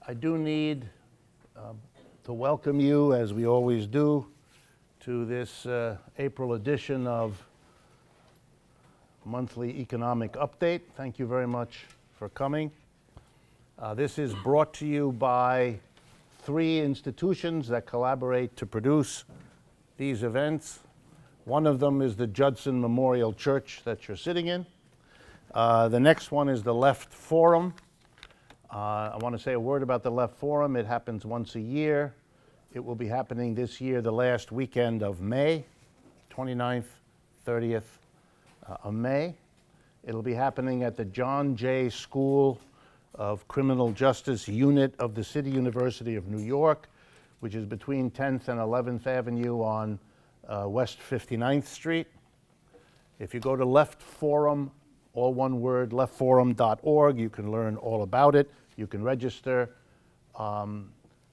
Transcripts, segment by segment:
I do need to welcome you, as we always do, to this April edition of Monthly Economic Update. Thank you very much for coming. This is brought to you by three institutions that collaborate to produce these events. One of them is the Judson Memorial Church that you're sitting in. The next one is the Left Forum. I want to say a word about the Left Forum. It happens once a year. It will be happening this year, the last weekend of May, 29th, 30th of May. It'll be happening at the John Jay School of Criminal Justice Unit of the City University of New York, which is between 10th and 11th Avenue on West 59th Street. If you go to Left Forum, all one word, leftforum.org, you can learn all about it. You can register.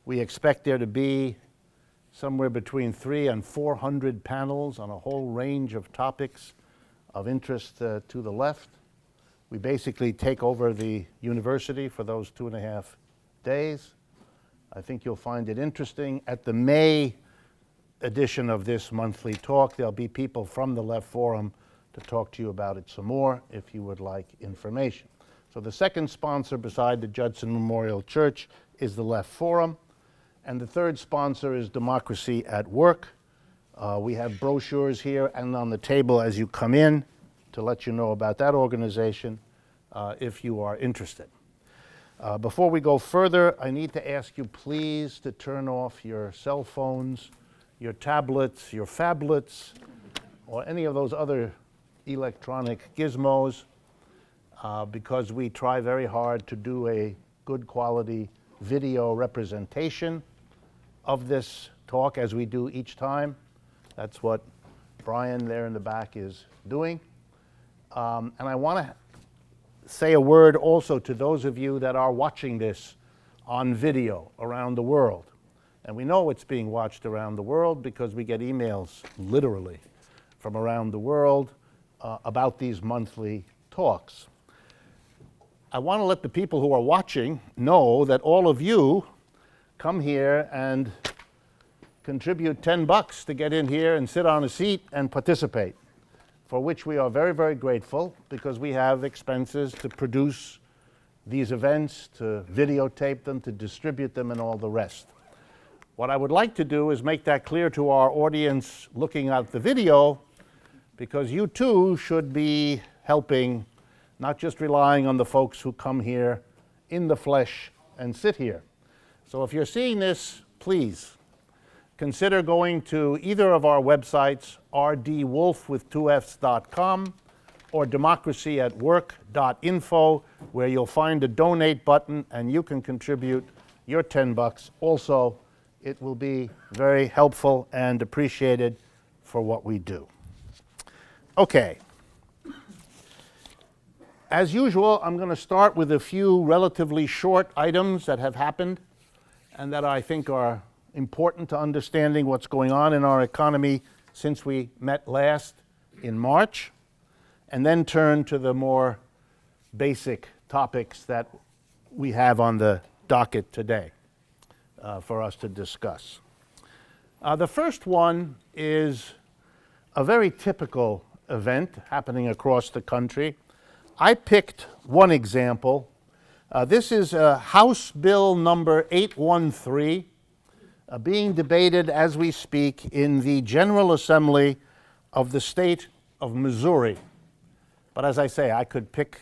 We expect there to be somewhere between 300 and 400 panels on a whole range of topics of interest to the left. We basically take over the university for those 2.5 days. I think you'll find it interesting. At the May edition of this monthly talk, there'll be people from the Left Forum to talk to you about it some more if you would like information. So the second sponsor beside the Judson Memorial Church is the Left Forum, and the third sponsor is Democracy at Work. We have brochures here and on the table as you come in to let you know about that organization if you are interested. Before we go further, I need to ask you please to turn off your cell phones, your tablets, your phablets, or any of those other electronic gizmos, because we try very hard to do a good quality video representation of this talk as we do each time. That's what Brian there in the back is doing. And I want to say a word also to those of you that are watching this on video around the world. And we know it's being watched around the world because we get emails literally from around the world about these monthly talks. I want to let the people who are watching know that all of you come here and contribute $10 to get in here and sit on a seat and participate, for which we are very, very grateful because we have expenses to produce these events, to videotape them, to distribute them, and all the rest. What I would like to do is make that clear to our audience looking at the video, because you too should be helping, not just relying on the folks who come here in the flesh and sit here. So if you're seeing this, please consider going to either of our websites, rdwolff.com or democracyatwork.info, where you'll find a donate button and you can contribute your $10 also. It will be very helpful and appreciated for what we do. Okay. As usual, I'm going to start with a few relatively short items that have happened and that I think are important to understanding what's going on in our economy since we met last in March, and then turn to the more basic topics that we have on the docket today for us to discuss. The first one is a very typical event happening across the country. I picked one example. This is House Bill number 813 being debated as we speak in the General Assembly of the state of Missouri. But as I say, I could pick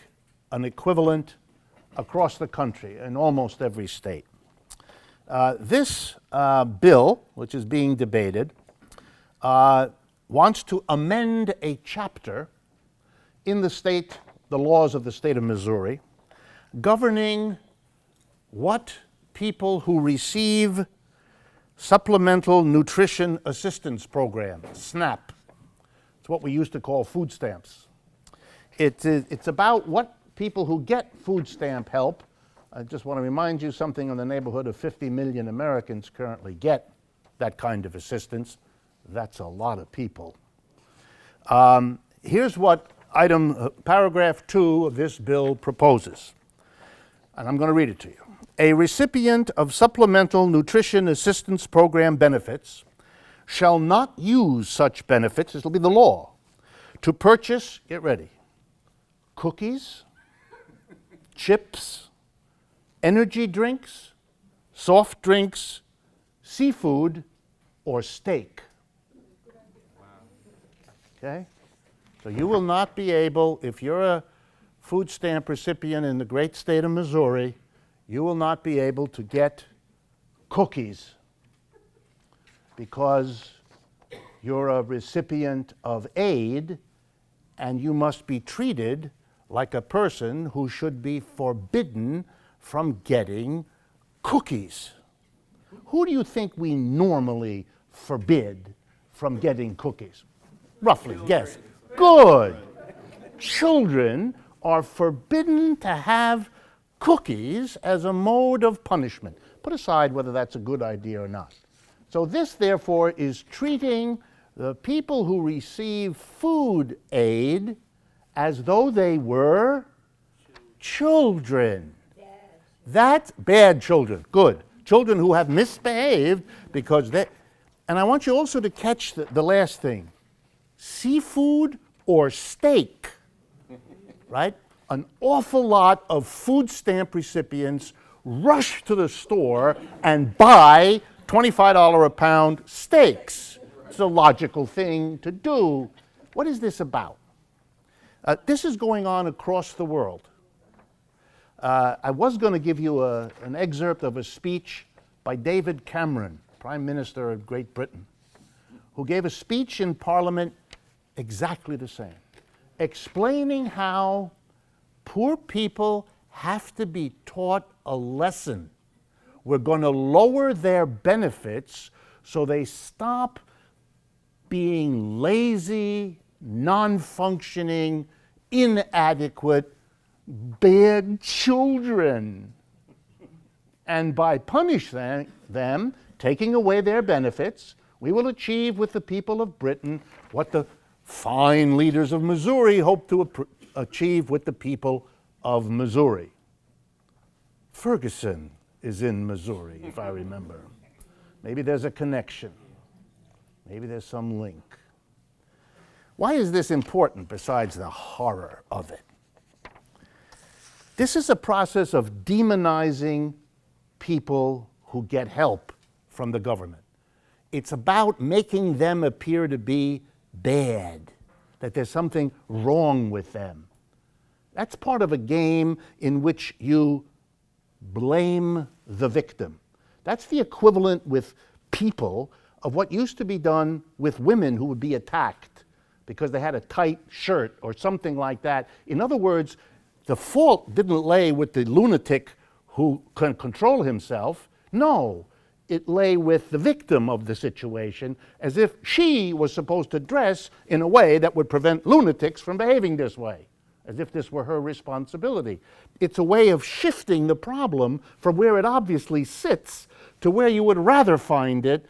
an equivalent across the country in almost every state. This bill, which is being debated, wants to amend a chapter in the laws of the state of Missouri, governing what people who receive Supplemental Nutrition Assistance Program, SNAP. It's what we used to call food stamps. It's about what people who get food stamp help. I just want to remind you something in the neighborhood of 50 million Americans currently get that kind of assistance. That's a lot of people. Here's what paragraph 2 of this bill proposes. and I'm going to read it to you. A recipient of Supplemental Nutrition Assistance Program benefits shall not use such benefits, this will be the law, to purchase, get ready, cookies, chips, energy drinks, soft drinks, seafood, or steak. Okay? So you will not be able, if you're a food stamp recipient in the great state of Missouri, you will not be able to get cookies because you're a recipient of aid and you must be treated like a person who should be forbidden from getting cookies. Who do you think we normally forbid from getting cookies? Roughly, guess. Good. Children are forbidden to have cookies as a mode of punishment. Put aside whether that's a good idea or not. So this, therefore, is treating the people who receive food aid as though they were children. That's bad children. Good. Children who have misbehaved because they... And I want you also to catch the last thing. Seafood or steak, right? An awful lot of food stamp recipients rush to the store and buy $25 a pound steaks. It's a logical thing to do. What is this about? This is going on across the world. I was going to give you an excerpt of a speech by David Cameron, Prime Minister of Great Britain, who gave a speech in Parliament exactly the same, explaining how poor people have to be taught a lesson. We're going to lower their benefits so they stop being lazy, non-functioning, inadequate, bad children. And by punishing them, taking away their benefits, we will achieve with the people of Britain what the fine leaders of Missouri hope to achieve with the people of Missouri. Ferguson is in Missouri, if I remember. Maybe there's a connection. Maybe there's some link. Why is this important besides the horror of it? This is a process of demonizing people who get help from the government. It's about making them appear to be bad, that there's something wrong with them. That's part of a game in which you blame the victim. That's the equivalent with people of what used to be done with women who would be attacked because they had a tight shirt or something like that. In other words, the fault didn't lay with the lunatic who can control himself. No, it lay with the victim of the situation, as if she was supposed to dress in a way that would prevent lunatics from behaving this way, as if this were her responsibility. It's a way of shifting the problem from where it obviously sits to where you would rather find it,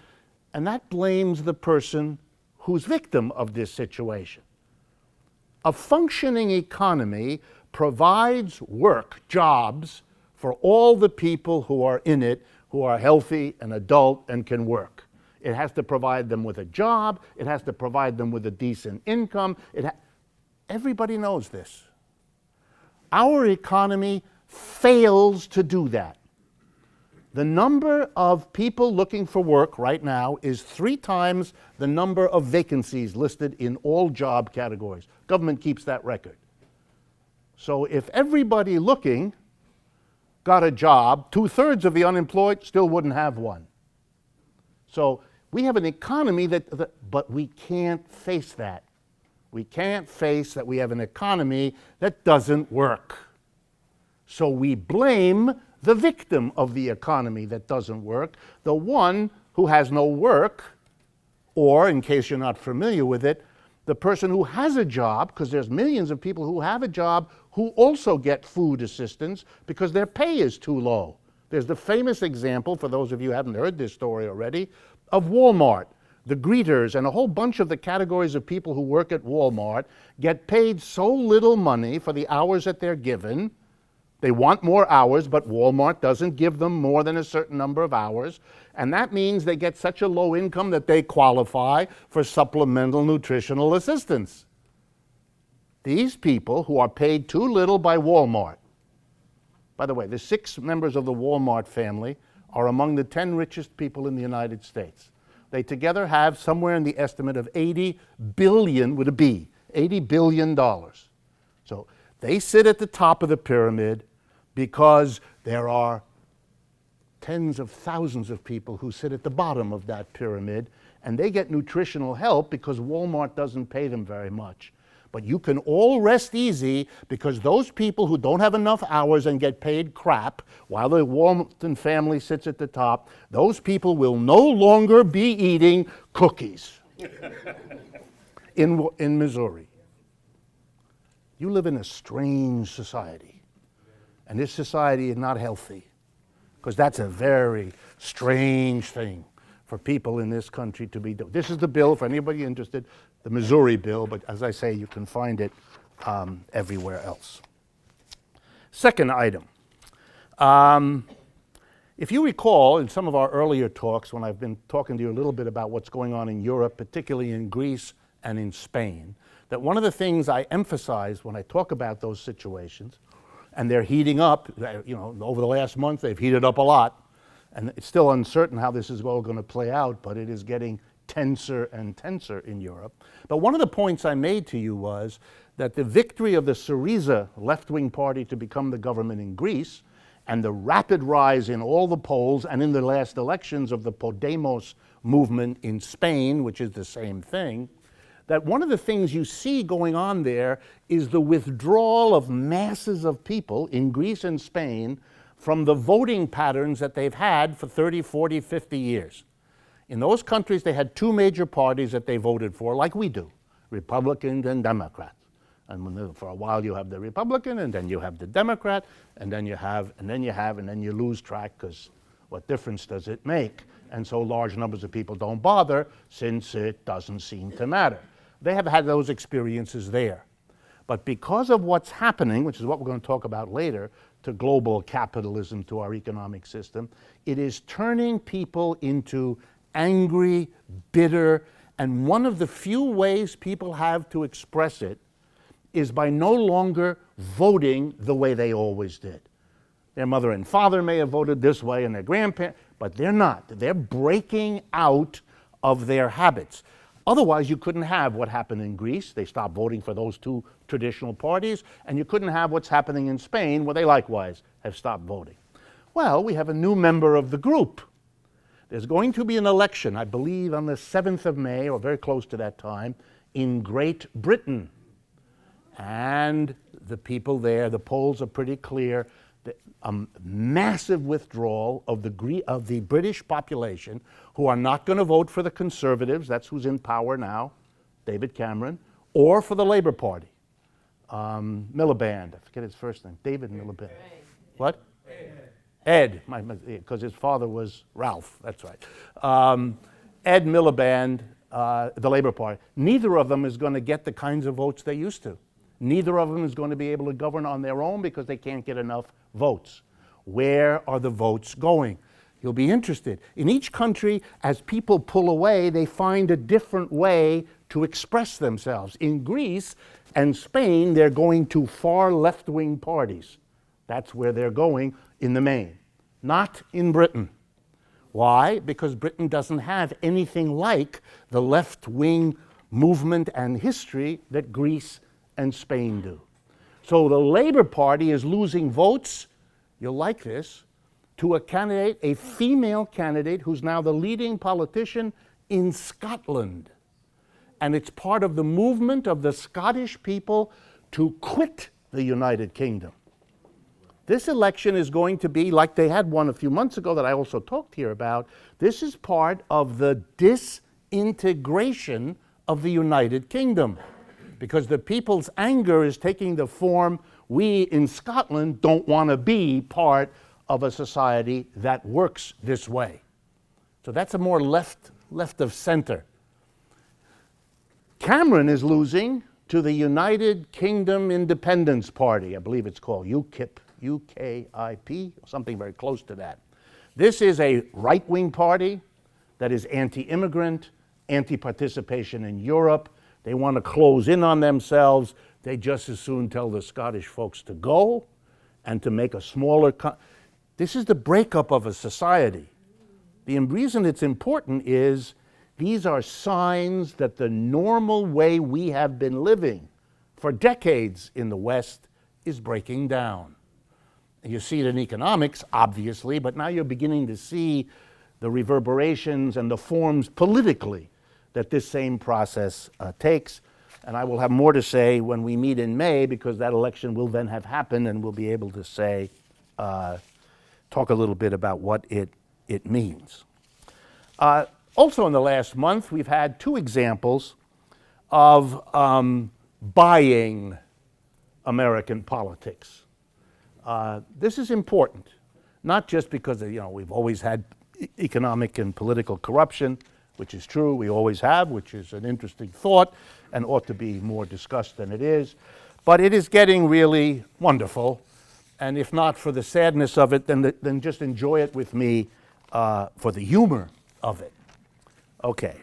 and that blames the person who's victim of this situation. A functioning economy provides work, jobs, for all the people who are in it, who are healthy and adult and can work. It has to provide them with a job. It has to provide them with a decent income. Everybody knows this. Our economy fails to do that. The number of people looking for work right now is 3 times the number of vacancies listed in all job categories. Government keeps that record. So if everybody looking got a job, 2/3 of the unemployed still wouldn't have one. So we have an economy but we can't face that. We can't face that we have an economy that doesn't work. So we blame the victim of the economy that doesn't work, the one who has no work, or, in case you're not familiar with it, the person who has a job, because there's millions of people who have a job who also get food assistance because their pay is too low. There's the famous example, for those of you who haven't heard this story already, of Walmart. The greeters and a whole bunch of the categories of people who work at Walmart get paid so little money for the hours that they're given, They want more hours, but Walmart doesn't give them more than a certain number of hours. And that means they get such a low income that they qualify for supplemental nutritional assistance. These people who are paid too little by Walmart. By the way, the 6 members of the Walmart family are among the 10 richest people in the United States. They together have somewhere in the estimate of 80 billion, with a B, $80 billion. So they sit at the top of the pyramid because there are tens of thousands of people who sit at the bottom of that pyramid, and they get nutritional help because Walmart doesn't pay them very much. But you can all rest easy because those people who don't have enough hours and get paid crap, while the Walton family sits at the top, those people will no longer be eating cookies in Missouri. You live in a strange society, and this society is not healthy, because that's a very strange thing for people in this country to be doing. This is the bill, for anybody interested, the Missouri bill, but as I say, you can find it everywhere else. Second item. If you recall, in some of our earlier talks, when I've been talking to you a little bit about what's going on in Europe, particularly in Greece and in Spain, that one of the things I emphasize when I talk about those situations, and they're heating up, you know, over the last month they've heated up a lot, and it's still uncertain how this is all going to play out, but it is getting tenser and tenser in Europe. But one of the points I made to you was that the victory of the Syriza left-wing party to become the government in Greece, and the rapid rise in all the polls and in the last elections of the Podemos movement in Spain, which is the same thing, that one of the things you see going on there is the withdrawal of masses of people in Greece and Spain from the voting patterns that they've had for 30, 40, 50 years. In those countries, they had 2 major parties that they voted for, like we do, Republicans and Democrats. And for a while you have the Republican, and then you have the Democrat, and then you lose track, because what difference does it make? And so large numbers of people don't bother, since it doesn't seem to matter. They have had those experiences there. But because of what's happening, which is what we're going to talk about later, to global capitalism, to our economic system, it is turning people into angry, bitter, and one of the few ways people have to express it is by no longer voting the way they always did. Their mother and father may have voted this way, and their grandparents, but they're not. They're breaking out of their habits. Otherwise, you couldn't have what happened in Greece. They stopped voting for those 2 traditional parties, and you couldn't have what's happening in Spain, where they likewise have stopped voting. Well, we have a new member of the group. There's going to be an election, I believe on the 7th of May, or very close to that time, in Great Britain. And the people there, the polls are pretty clear, a massive withdrawal of the British population who are not going to vote for the Conservatives, that's who's in power now, David Cameron, or for the Labour Party. Miliband, I forget his first name, David Miliband. What? Ed, because his father was Ralph, that's right. Ed Miliband, the Labour Party. Neither of them is going to get the kinds of votes they used to. Neither of them is going to be able to govern on their own because they can't get enough votes. Where are the votes going? You'll be interested. In each country, as people pull away, they find a different way to express themselves. In Greece and Spain, they're going to far left-wing parties. That's where they're going in the main. Not in Britain. Why? Because Britain doesn't have anything like the left-wing movement and history that Greece and Spain do. So the Labour Party is losing votes, you'll like this, to a candidate, a female candidate, who's now the leading politician in Scotland. And it's part of the movement of the Scottish people to quit the United Kingdom. This election is going to be like they had one a few months ago that I also talked here about. This is part of the disintegration of the United Kingdom, because the people's anger is taking the form, we in Scotland don't want to be part of a society that works this way. So that's a more left of center. Cameron is losing to the United Kingdom Independence Party, I believe it's called, UKIP, UKIP, something very close to that. This is a right-wing party that is anti-immigrant, anti-participation in Europe. They want to close in on themselves. They just as soon tell the Scottish folks to go and to make a smaller... This is the breakup of a society. The reason it's important is these are signs that the normal way we have been living for decades in the West is breaking down. You see it in economics, obviously, but now you're beginning to see the reverberations and the forms politically that this same process takes. And I will have more to say when we meet in May, because that election will then have happened and we'll be able to say, talk a little bit about what it means. Also in the last month, we've had two examples of buying American politics. This is important, not just because we've always had economic and political corruption, which is true, we always have, which is an interesting thought and ought to be more discussed than it is, but it is getting really wonderful, and if not for the sadness of it, then just enjoy it with me for the humor of it. Okay.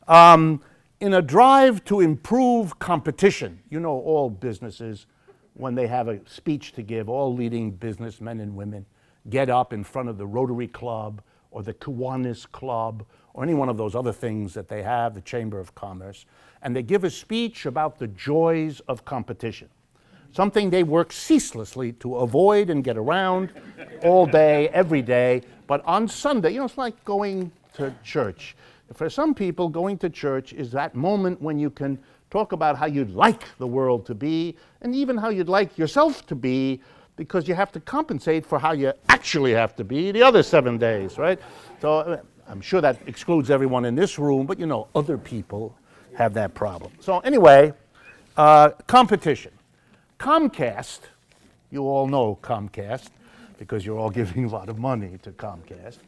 In a drive to improve competition, all businesses, when they have a speech to give, all leading businessmen and women get up in front of the Rotary Club or the Kiwanis Club or any one of those other things that they have, the Chamber of Commerce, and they give a speech about the joys of competition, something they work ceaselessly to avoid and get around all day, every day. But on Sunday, it's like going to church. For some people, going to church is that moment when you can talk about how you'd like the world to be and even how you'd like yourself to be, because you have to compensate for how you actually have to be the other 7 days, right? So I'm sure that excludes everyone in this room, but other people have that problem. So anyway, competition. Comcast, you all know Comcast because you're all giving a lot of money to Comcast.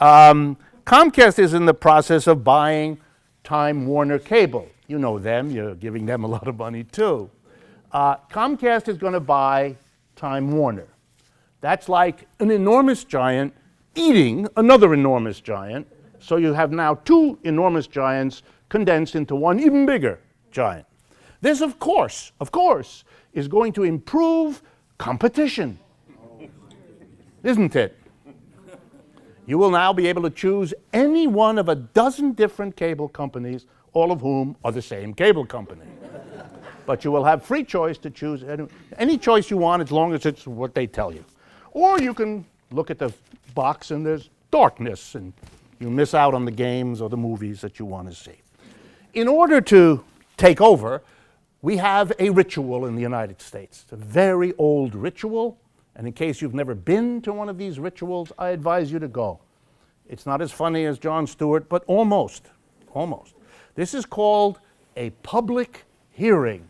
Comcast is in the process of buying Time Warner Cable. You know them, you're giving them a lot of money too. Comcast is going to buy Time Warner. That's like an enormous giant eating another enormous giant, so you have now two enormous giants condensed into one even bigger giant. This, of course, is going to improve competition, isn't it? You will now be able to choose any one of a dozen different cable companies, all of whom are the same cable company. But you will have free choice to choose any choice you want as long as it's what they tell you. Or you can look at the box and there's darkness and you miss out on the games or the movies that you want to see. In order to take over, we have a ritual in the United States. It's a very old ritual, and in case you've never been to one of these rituals, I advise you to go. It's not as funny as Jon Stewart, but almost. This is called a public hearing.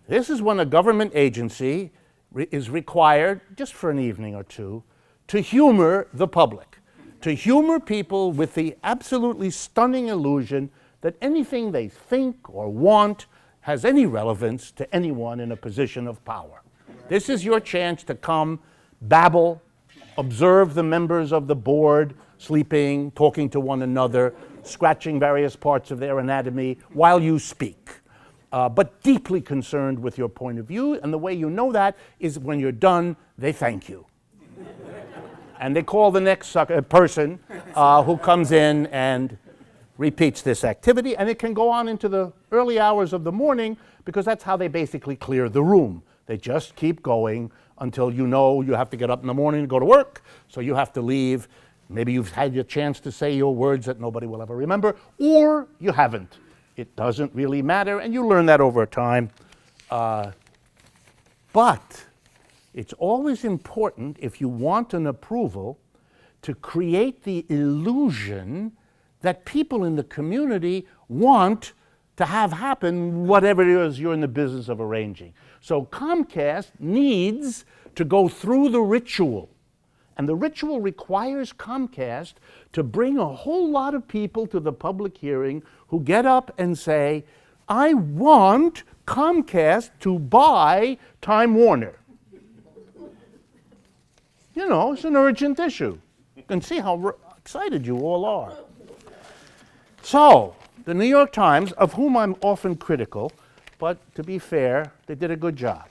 This is when a government agency is required, just for an evening or two, to humor the public, to humor people with the absolutely stunning illusion that anything they think or want has any relevance to anyone in a position of power. This is your chance to come, babble, observe the members of the board sleeping, talking to one another, scratching various parts of their anatomy while you speak, but deeply concerned with your point of view. And the way you know that is when you're done, they thank you. And they call the next person who comes in and repeats this activity, and it can go on into the early hours of the morning because that's how they basically clear the room. They just keep going until you have to get up in the morning to go to work, so you have to leave. Maybe you've had your chance to say your words that nobody will ever remember, or you haven't. It doesn't really matter, and you learn that over time. But it's always important, if you want an approval, to create the illusion that people in the community want to have happen, whatever it is you're in the business of arranging. So Comcast needs to go through the ritual. And the ritual requires Comcast to bring a whole lot of people to the public hearing who get up and say, I want Comcast to buy Time Warner. You know, it's an urgent issue. You can see how excited you all are. So, the New York Times, of whom I'm often critical, but to be fair, they did a good job.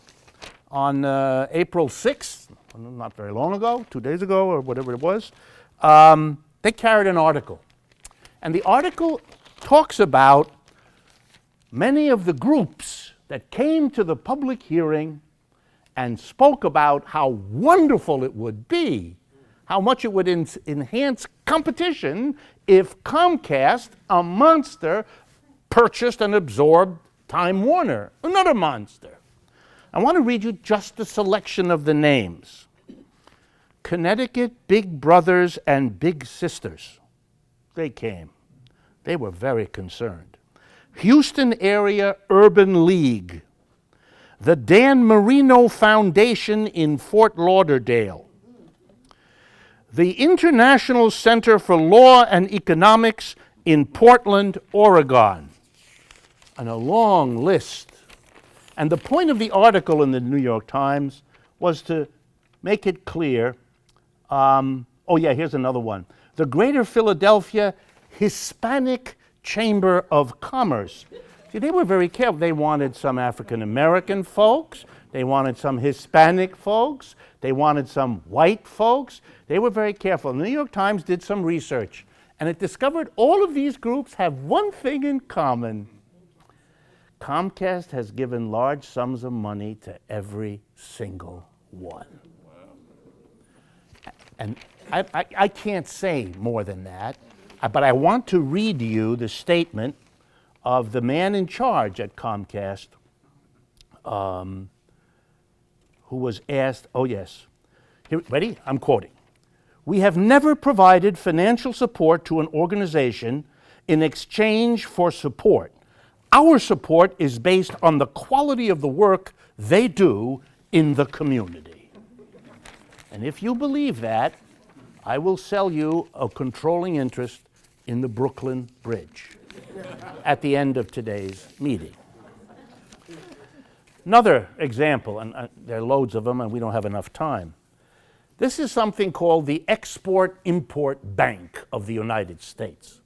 On April 6th, not very long ago, 2 days ago, or whatever it was, they carried an article. And the article talks about many of the groups that came to the public hearing and spoke about how wonderful it would be, how much it would enhance competition if Comcast, a monster, purchased and absorbed Time Warner, another monster. I want to read you just a selection of the names. Connecticut Big Brothers and Big Sisters. They came. They were very concerned. Houston Area Urban League. The Dan Marino Foundation in Fort Lauderdale. The International Center for Law and Economics in Portland, Oregon. And a long list. And the point of the article in the New York Times was to make it clear. Oh yeah, here's another one. The Greater Philadelphia Hispanic Chamber of Commerce. See, they were very careful. They wanted some African American folks. They wanted some Hispanic folks. They wanted some white folks. They were very careful. The New York Times did some research, and it discovered all of these groups have one thing in common. Comcast has given large sums of money to every single one. And I can't say more than that, but I want to read you the statement of the man in charge at Comcast, who was asked, oh yes, here, ready? I'm quoting. "We have never provided financial support to an organization in exchange for support. Our support is based on the quality of the work they do in the community." And if you believe that, I will sell you a controlling interest in the Brooklyn Bridge at the end of today's meeting. Another example, and there are loads of them and we don't have enough time. This is something called the Export-Import Bank of the United States.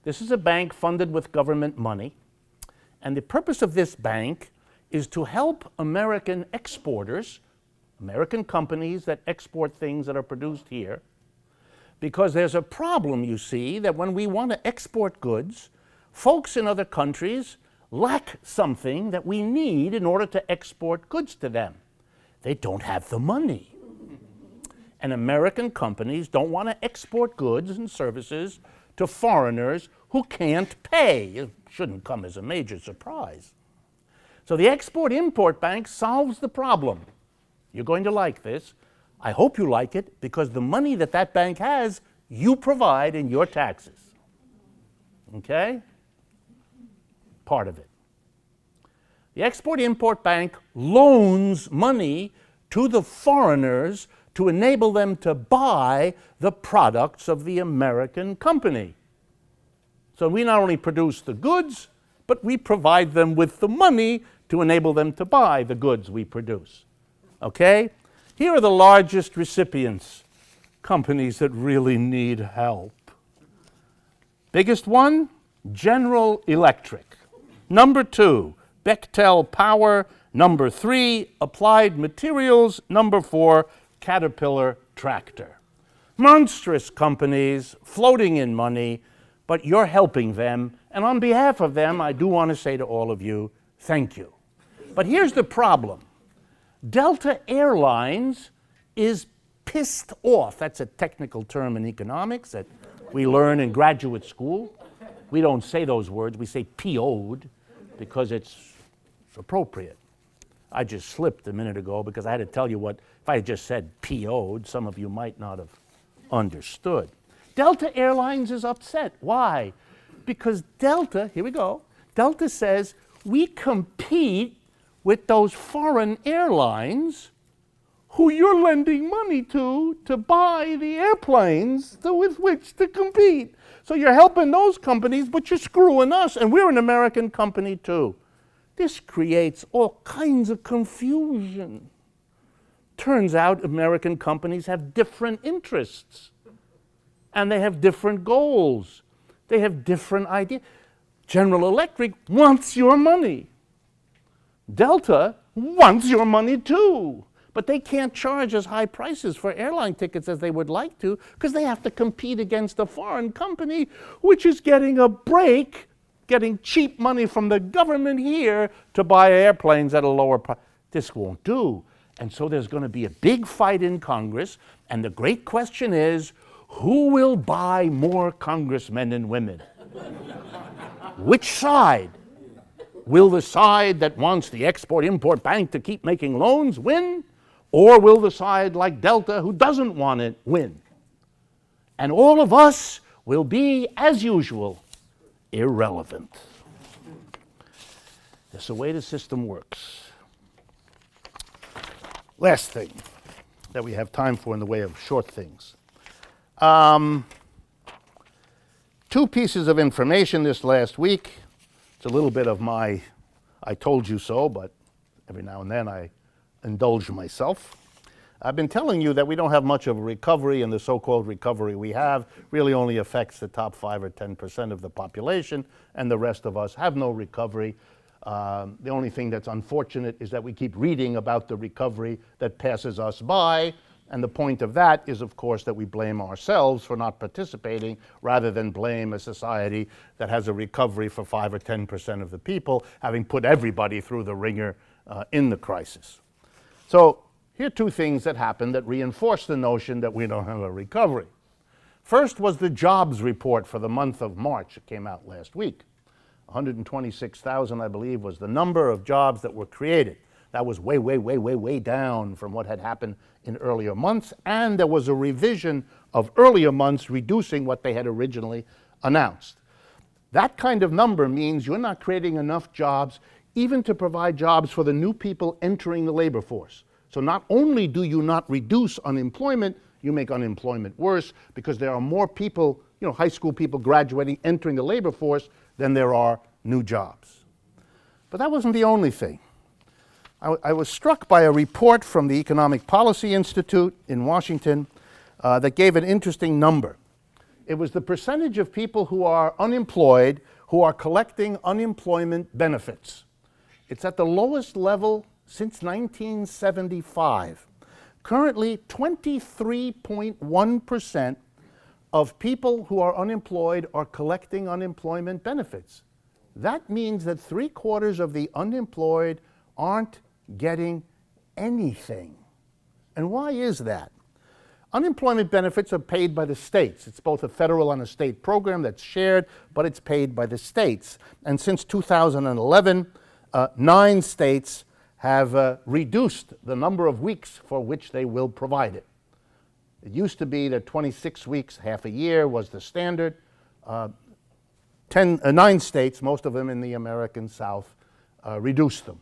This is a bank funded with government money, and the purpose of this bank is to help American exporters, American companies that export things that are produced here, because there's a problem, you see, that when we want to export goods, folks in other countries lack something that we need in order to export goods to them. They don't have the money. And American companies don't want to export goods and services to foreigners who can't pay. It shouldn't come as a major surprise. So the Export-Import Bank solves the problem. You're going to like this. I hope you like it, because the money that that bank has, you provide in your taxes. Okay? Part of it. The Export-Import Bank loans money to the foreigners to enable them to buy the products of the American company. So we not only produce the goods, but we provide them with the money to enable them to buy the goods we produce. Okay? Here are the largest recipients, companies that really need help. Biggest one, General Electric. Number 2, Bechtel Power. Number 3, Applied Materials. Number 4, Caterpillar Tractor. Monstrous companies floating in money, but you're helping them. And on behalf of them, I do want to say to all of you, thank you. But here's the problem. Delta Airlines is pissed off. That's a technical term in economics that we learn in graduate school. We don't say those words. We say PO'd because it's appropriate. I just slipped a minute ago because I had to tell you what, if I had just said PO'd, some of you might not have understood. Delta Airlines is upset. Why? Because Delta, here we go, Delta says we compete with those foreign airlines who you're lending money to buy the airplanes with which to compete. So you're helping those companies, but you're screwing us, and we're an American company too. This creates all kinds of confusion. Turns out American companies have different interests, and they have different goals. They have different ideas. General Electric wants your money. Delta wants your money too. But they can't charge as high prices for airline tickets as they would like to because they have to compete against a foreign company which is getting a break, getting cheap money from the government here to buy airplanes at a lower price. This won't do. And so there's going to be a big fight in Congress, and the great question is, who will buy more congressmen and women? Which side? Will the side that wants the Export-Import Bank to keep making loans win? Or will the side like Delta, who doesn't want it, win? And all of us will be, as usual, irrelevant. That's the way the system works. Last thing that we have time for in the way of short things. Two pieces of information this last week. It's a little bit of my I told you so, but every now and then I indulge myself. I've been telling you that we don't have much of a recovery, and the so-called recovery we have really only affects the top 5 or 10% of the population, and the rest of us have no recovery. The only thing that's unfortunate is that we keep reading about the recovery that passes us by, and the point of that is, of course, that we blame ourselves for not participating rather than blame a society that has a recovery for 5 or 10% of the people, having put everybody through the ringer in the crisis. So here are two things that happened that reinforce the notion that we don't have a recovery. First was the jobs report for the month of March. It came out last week. 126,000, I believe, was the number of jobs that were created. That was way, way, way, way, way down from what had happened in earlier months, and there was a revision of earlier months reducing what they had originally announced. That kind of number means you're not creating enough jobs even to provide jobs for the new people entering the labor force. So not only do you not reduce unemployment, you make unemployment worse because there are more people, high school people graduating, entering the labor force than there are new jobs. But that wasn't the only thing. I was struck by a report from the Economic Policy Institute in Washington that gave an interesting number. It was the percentage of people who are unemployed who are collecting unemployment benefits. It's at the lowest level since 1975. Currently, 23.1% of people who are unemployed are collecting unemployment benefits. That means that 3/4 of the unemployed aren't getting anything. And why is that? Unemployment benefits are paid by the states. It's both a federal and a state program that's shared, but it's paid by the states. And since 2011, 9 states have reduced the number of weeks for which they will provide it. It used to be that 26 weeks, half a year, was the standard. 9 states, most of them in the American South, reduced them.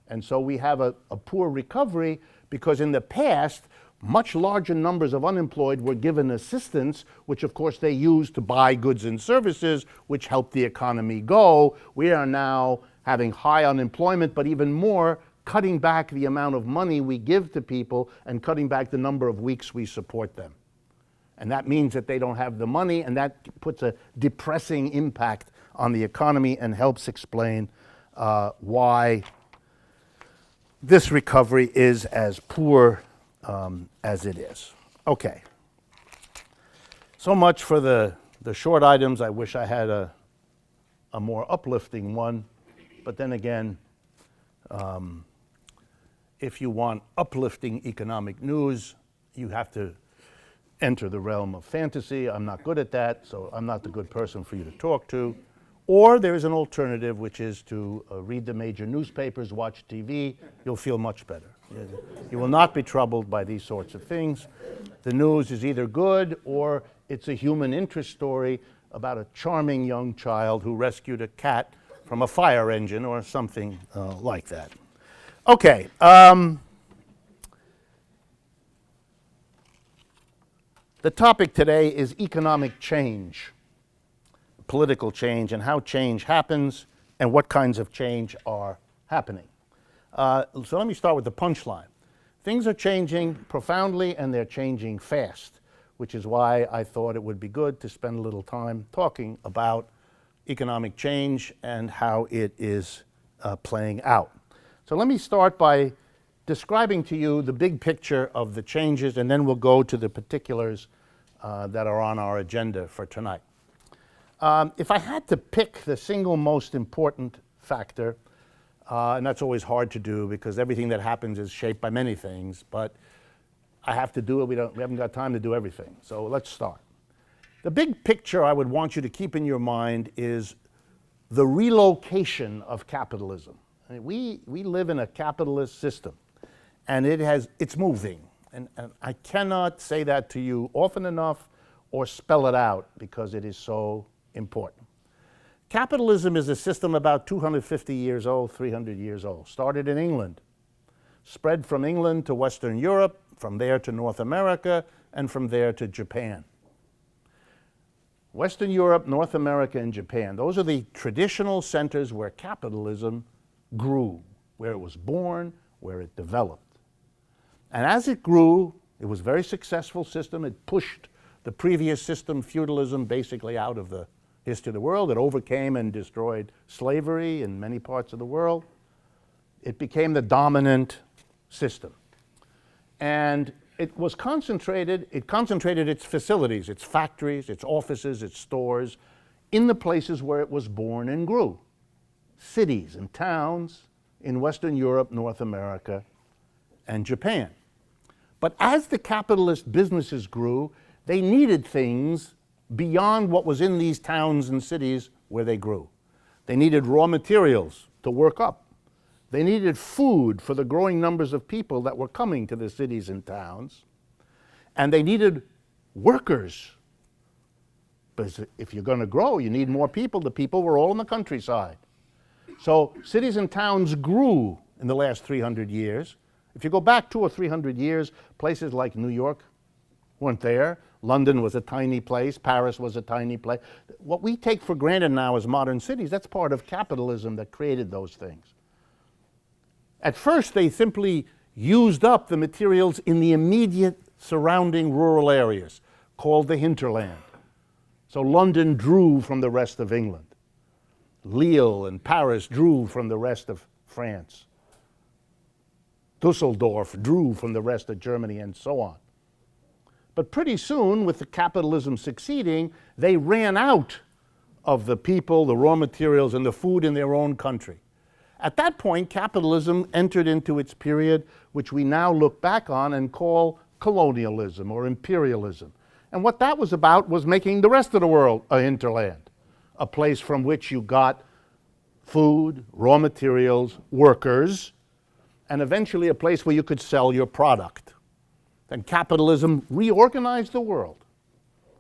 And so we have a poor recovery because in the past, much larger numbers of unemployed were given assistance, which of course they used to buy goods and services, which helped the economy go. We are now having high unemployment, but even more, cutting back the amount of money we give to people and cutting back the number of weeks we support them. And that means that they don't have the money, and that puts a depressing impact on the economy and helps explain why this recovery is as poor as it is. Okay. So much for the short items. I wish I had a more uplifting one. But then again, if you want uplifting economic news, you have to enter the realm of fantasy. I'm not good at that, so I'm not the good person for you to talk to. Or there's an alternative, which is to read the major newspapers, watch TV. You'll feel much better. You will not be troubled by these sorts of things. The news is either good or it's a human interest story about a charming young child who rescued a cat from a fire engine or something like that. Okay. The topic today is economic change, political change, and how change happens and what kinds of change are happening. So let me start with the punchline. things are changing profoundly and they're changing fast, which is why I thought it would be good to spend a little time talking about economic change and how it is playing out. So let me start by describing to you the big picture of the changes, and then we'll go to the particulars that are on our agenda for tonight. If I had to pick the single most important factor, and that's always hard to do because everything that happens is shaped by many things, but I have to do it. We haven't got time to do everything. So let's start. The big picture I would want you to keep in your mind is the relocation of capitalism. I mean, we live in a capitalist system, and it's moving. And I cannot say that to you often enough or spell it out because it is so important. Capitalism is a system about 250 years old, 300 years old. Started in England, spread from England to Western Europe, from there to North America, and from there to Japan. Western Europe, North America, and Japan, those are the traditional centers where capitalism grew, where it was born, where it developed. And as it grew, it was a very successful system. It pushed the previous system, feudalism, basically out of the history of the world. It overcame and destroyed slavery in many parts of the world. It became the dominant system. And it concentrated its facilities, its factories, its offices, its stores, in the places where it was born and grew. Cities and towns in Western Europe, North America, and Japan. But as the capitalist businesses grew, they needed things beyond what was in these towns and cities where they grew. They needed raw materials to work up. They needed food for the growing numbers of people that were coming to the cities and towns. And they needed workers. Because if you're going to grow, you need more people. The people were all in the countryside. So cities and towns grew in the last 300 years. If you go back 200 or 300 years, places like New York weren't there. London was a tiny place. Paris was a tiny place. What we take for granted now as modern cities, that's part of capitalism that created those things. At first, they simply used up the materials in the immediate surrounding rural areas, called the hinterland. So London drew from the rest of England. Lille and Paris drew from the rest of France. Dusseldorf drew from the rest of Germany, and so on. But pretty soon, with the capitalism succeeding, they ran out of the people, the raw materials, and the food in their own country. At that point, capitalism entered into its period, which we now look back on and call colonialism or imperialism. And what that was about was making the rest of the world a hinterland, a place from which you got food, raw materials, workers, and eventually a place where you could sell your product. Then capitalism reorganized the world,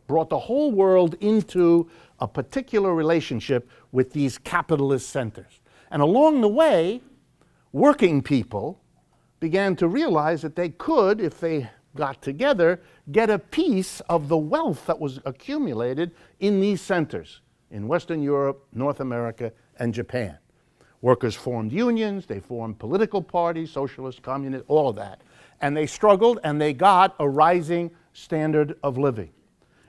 brought the whole world into a particular relationship with these capitalist centers. And along the way, working people began to realize that they could, if they got together, get a piece of the wealth that was accumulated in these centers in Western Europe, North America, and Japan. Workers formed unions, they formed political parties, socialist, communist, all of that. And they struggled and they got a rising standard of living.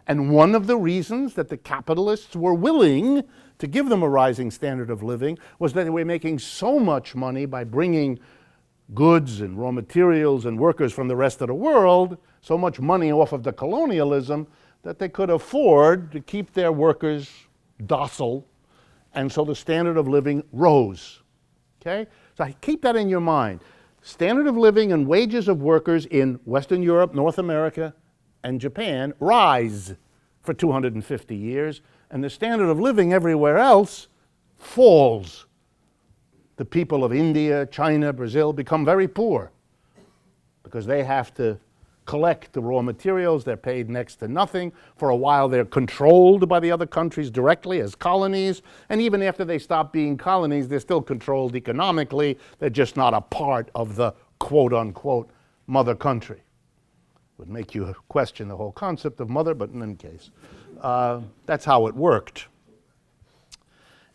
And one of the reasons that the capitalists were willing to give them a rising standard of living was that they were making so much money by bringing goods and raw materials and workers from the rest of the world, so much money off of the colonialism, that they could afford to keep their workers docile, and so the standard of living rose. Okay? So keep that in your mind. Standard of living and wages of workers in Western Europe, North America, and Japan rise for 250 years, and the standard of living everywhere else falls. The people of India, China, Brazil become very poor because they have to collect the raw materials. They're paid next to nothing. For a while, they're controlled by the other countries directly as colonies, and even after they stop being colonies, they're still controlled economically. They're just not a part of the quote-unquote mother country. Would make you question the whole concept of mother, but in any case, that's how it worked.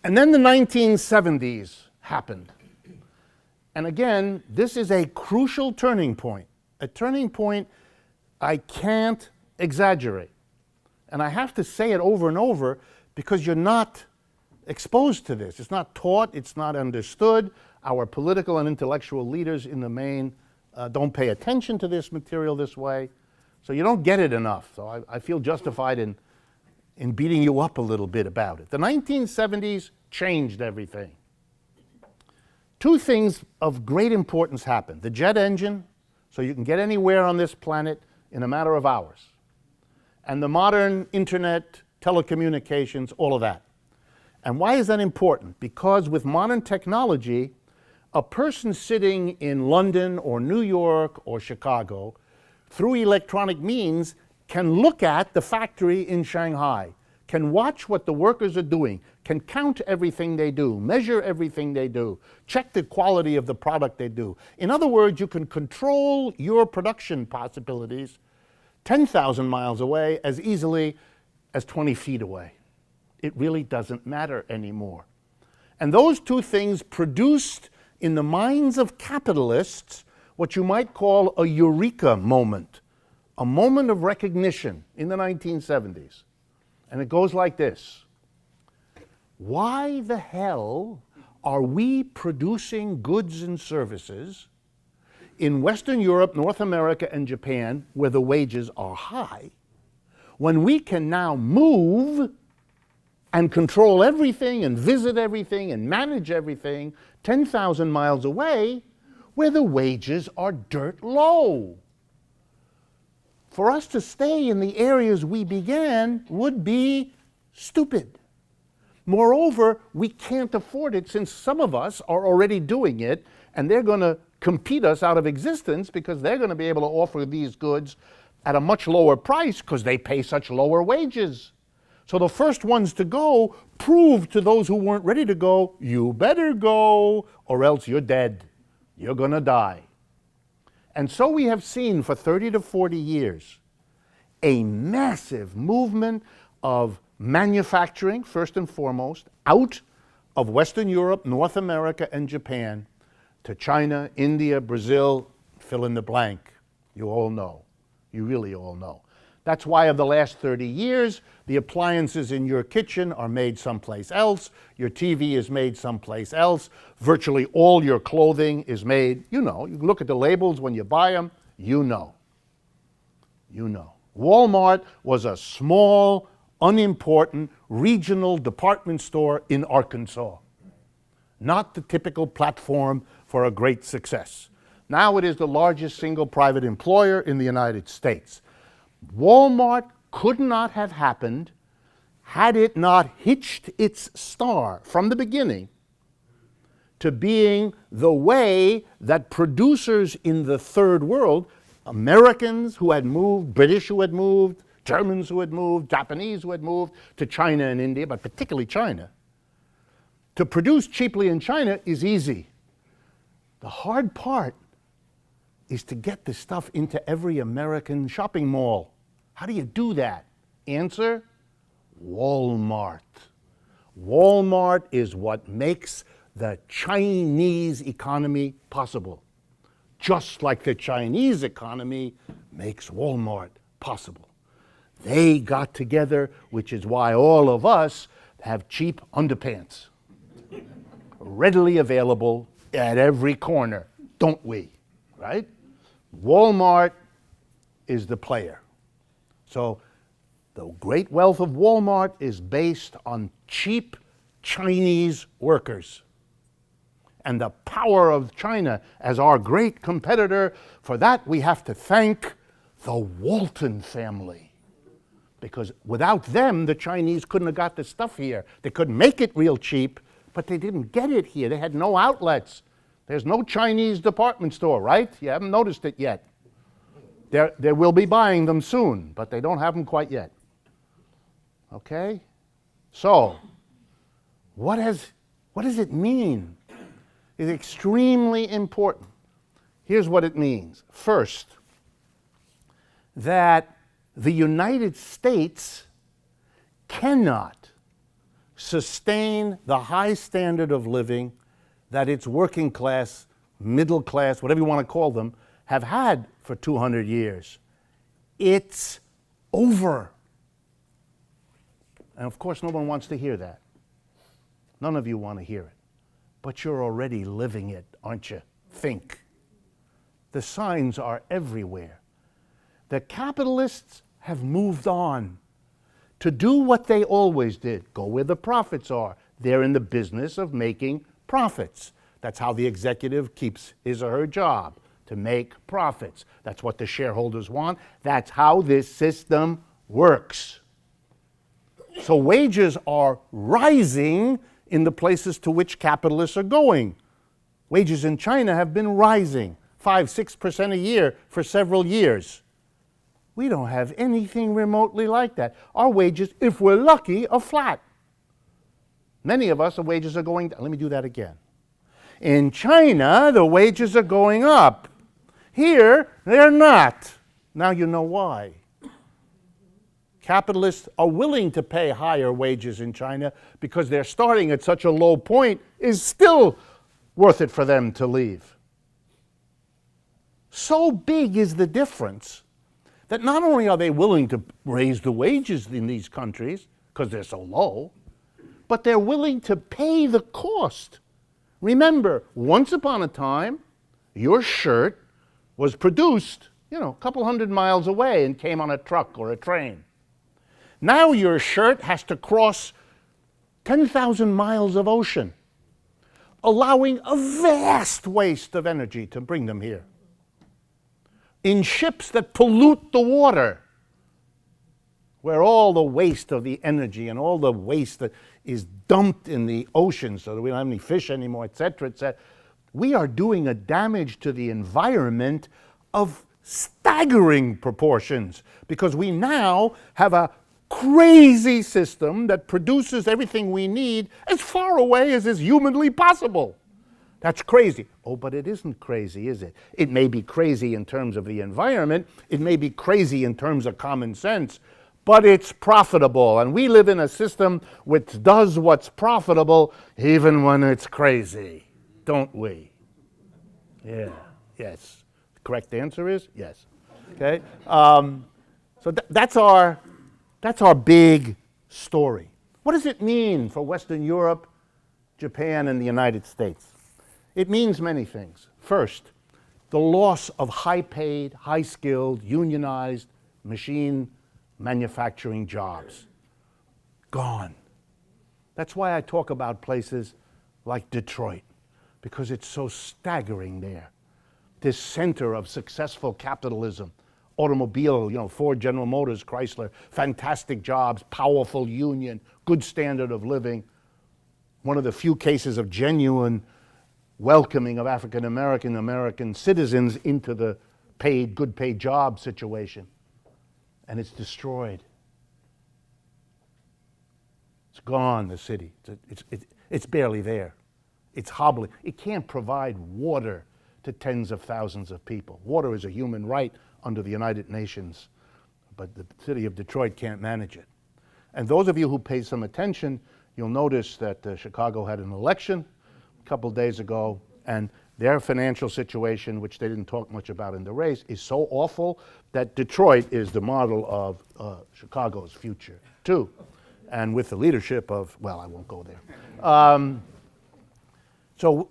And then the 1970s happened. And again, this is a crucial turning point A turning point I can't exaggerate. And I have to say it over and over because you're not exposed to this. It's not taught, it's not understood. Our political and intellectual leaders in the main don't pay attention to this material this way. So you don't get it enough. So I feel justified in beating you up a little bit about it. The 1970s changed everything. Two things of great importance happened. The jet engine, so you can get anywhere on this planet in a matter of hours. And the modern internet, telecommunications, all of that. And why is that important? Because with modern technology, a person sitting in London or New York or Chicago, through electronic means, can look at the factory in Shanghai, can watch what the workers are doing, can count everything they do, measure everything they do, check the quality of the product they do. In other words, you can control your production possibilities 10,000 miles away as easily as 20 feet away. It really doesn't matter anymore. And those two things produced in the minds of capitalists what you might call a eureka moment, a moment of recognition in the 1970s. And it goes like this. Why the hell are we producing goods and services in Western Europe, North America, and Japan, where the wages are high, when we can now move and control everything and visit everything and manage everything 10,000 miles away, where the wages are dirt low? For us to stay in the areas we began would be stupid. Moreover, we can't afford it since some of us are already doing it, and they're going to compete us out of existence because they're going to be able to offer these goods at a much lower price because they pay such lower wages. So the first ones to go proved to those who weren't ready to go, you better go or else you're dead. You're going to die. And so we have seen for 30 to 40 years a massive movement of manufacturing, first and foremost, out of Western Europe, North America, and Japan to China, India, Brazil, fill in the blank. You all know. You really all know. That's why of the last 30 years, the appliances in your kitchen are made someplace else, your TV is made someplace else, virtually all your clothing is made, you know, you look at the labels when you buy them, you know. You know. Walmart was a small, unimportant, regional department store in Arkansas. Not the typical platform for a great success. Now it is the largest single private employer in the United States. Walmart could not have happened had it not hitched its star from the beginning to being the way that producers in the third world, Americans who had moved, British who had moved, Germans who had moved, Japanese who had moved to China and India, but particularly China. To produce cheaply in China is easy. The hard part is to get this stuff into every American shopping mall. How do you do that? Answer, Walmart. Walmart is what makes the Chinese economy possible, just like the Chinese economy makes Walmart possible. They got together, which is why all of us have cheap underpants, readily available at every corner, don't we? Right? Walmart is the player. So the great wealth of Walmart is based on cheap Chinese workers. And the power of China as our great competitor, for that we have to thank the Walton family. Because without them, the Chinese couldn't have got the stuff here. They couldn't make it real cheap, but they didn't get it here. They had no outlets. There's no Chinese department store, right? You haven't noticed it yet. They will be buying them soon, but they don't have them quite yet. Okay? So, what does it mean? It's extremely important. Here's what it means. First, that the United States cannot sustain the high standard of living that its working class, middle class, whatever you want to call them, have had for 200 years. It's over. And of course, no one wants to hear that. None of you want to hear it. But you're already living it, aren't you? Think. The signs are everywhere. The capitalists have moved on to do what they always did, go where the profits are. They're in the business of making profits. That's how the executive keeps his or her job, to make profits. That's what the shareholders want. That's how this system works. So wages are rising in the places to which capitalists are going. Wages in China have been rising 5-6% a year for several years. We don't have anything remotely like that. Our wages, if we're lucky, are flat. Many of us, the wages are going down. Let me do that again. In China, the wages are going up. Here, they're not. Now you know why. Capitalists are willing to pay higher wages in China because they're starting at such a low point, it's still worth it for them to leave. So big is the difference that not only are they willing to raise the wages in these countries because they're so low, but they're willing to pay the cost. Remember, once upon a time, your shirt was produced, a couple hundred miles away and came on a truck or a train. Now your shirt has to cross 10,000 miles of ocean, allowing a vast waste of energy to bring them here. In ships that pollute the water, where all the waste of the energy and all the waste that is dumped in the ocean so that we don't have any fish anymore, et cetera, we are doing a damage to the environment of staggering proportions because we now have a crazy system that produces everything we need as far away as is humanly possible. That's crazy. Oh, but it isn't crazy, is it? It may be crazy in terms of the environment. It may be crazy in terms of common sense, but it's profitable. And we live in a system which does what's profitable even when it's crazy, don't we? Yeah, yes. The correct answer is yes. Okay? So that's our big story. What does it mean for Western Europe, Japan, and the United States? It means many things. First, the loss of high-paid, high-skilled, unionized machine manufacturing jobs. Gone. That's why I talk about places like Detroit, because it's so staggering there. This center of successful capitalism, automobile, Ford, General Motors, Chrysler, fantastic jobs, powerful union, good standard of living. One of the few cases of genuine welcoming of American citizens into the good paid job situation. And it's destroyed. It's gone, the city. It's barely there. It's hobbling. It can't provide water to tens of thousands of people. Water is a human right under the United Nations, but the city of Detroit can't manage it. And those of you who pay some attention, you'll notice that Chicago had an election a couple days ago, and their financial situation, which they didn't talk much about in the race, is so awful that Detroit is the model of Chicago's future, too. And with the leadership of, well, I won't go there. So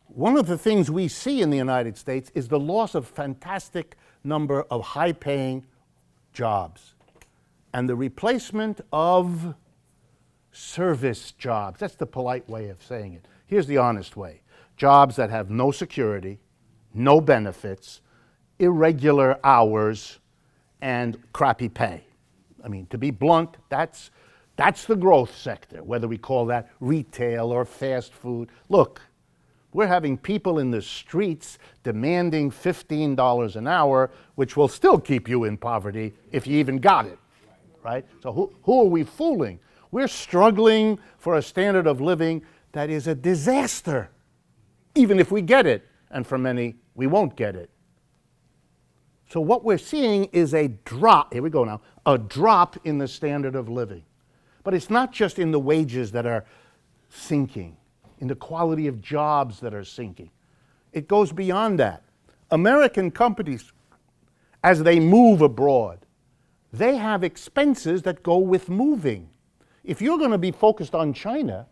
one of the things we see in the United States is the loss of fantastic number of high-paying jobs and the replacement of service jobs. That's the polite way of saying it. Here's the honest way. Jobs that have no security, no benefits, irregular hours, and crappy pay. I mean, to be blunt, that's the growth sector, whether we call that retail or fast food. Look, we're having people in the streets demanding $15 an hour, which will still keep you in poverty if you even got it, right? So who are we fooling? We're struggling for a standard of living that is a disaster, even if we get it, and for many, we won't get it. So what we're seeing is a drop, here we go now, a drop in the standard of living. But it's not just in the wages that are sinking, in the quality of jobs that are sinking. It goes beyond that. American companies as they move abroad. They have expenses that go with moving. If you're going to be focused on China,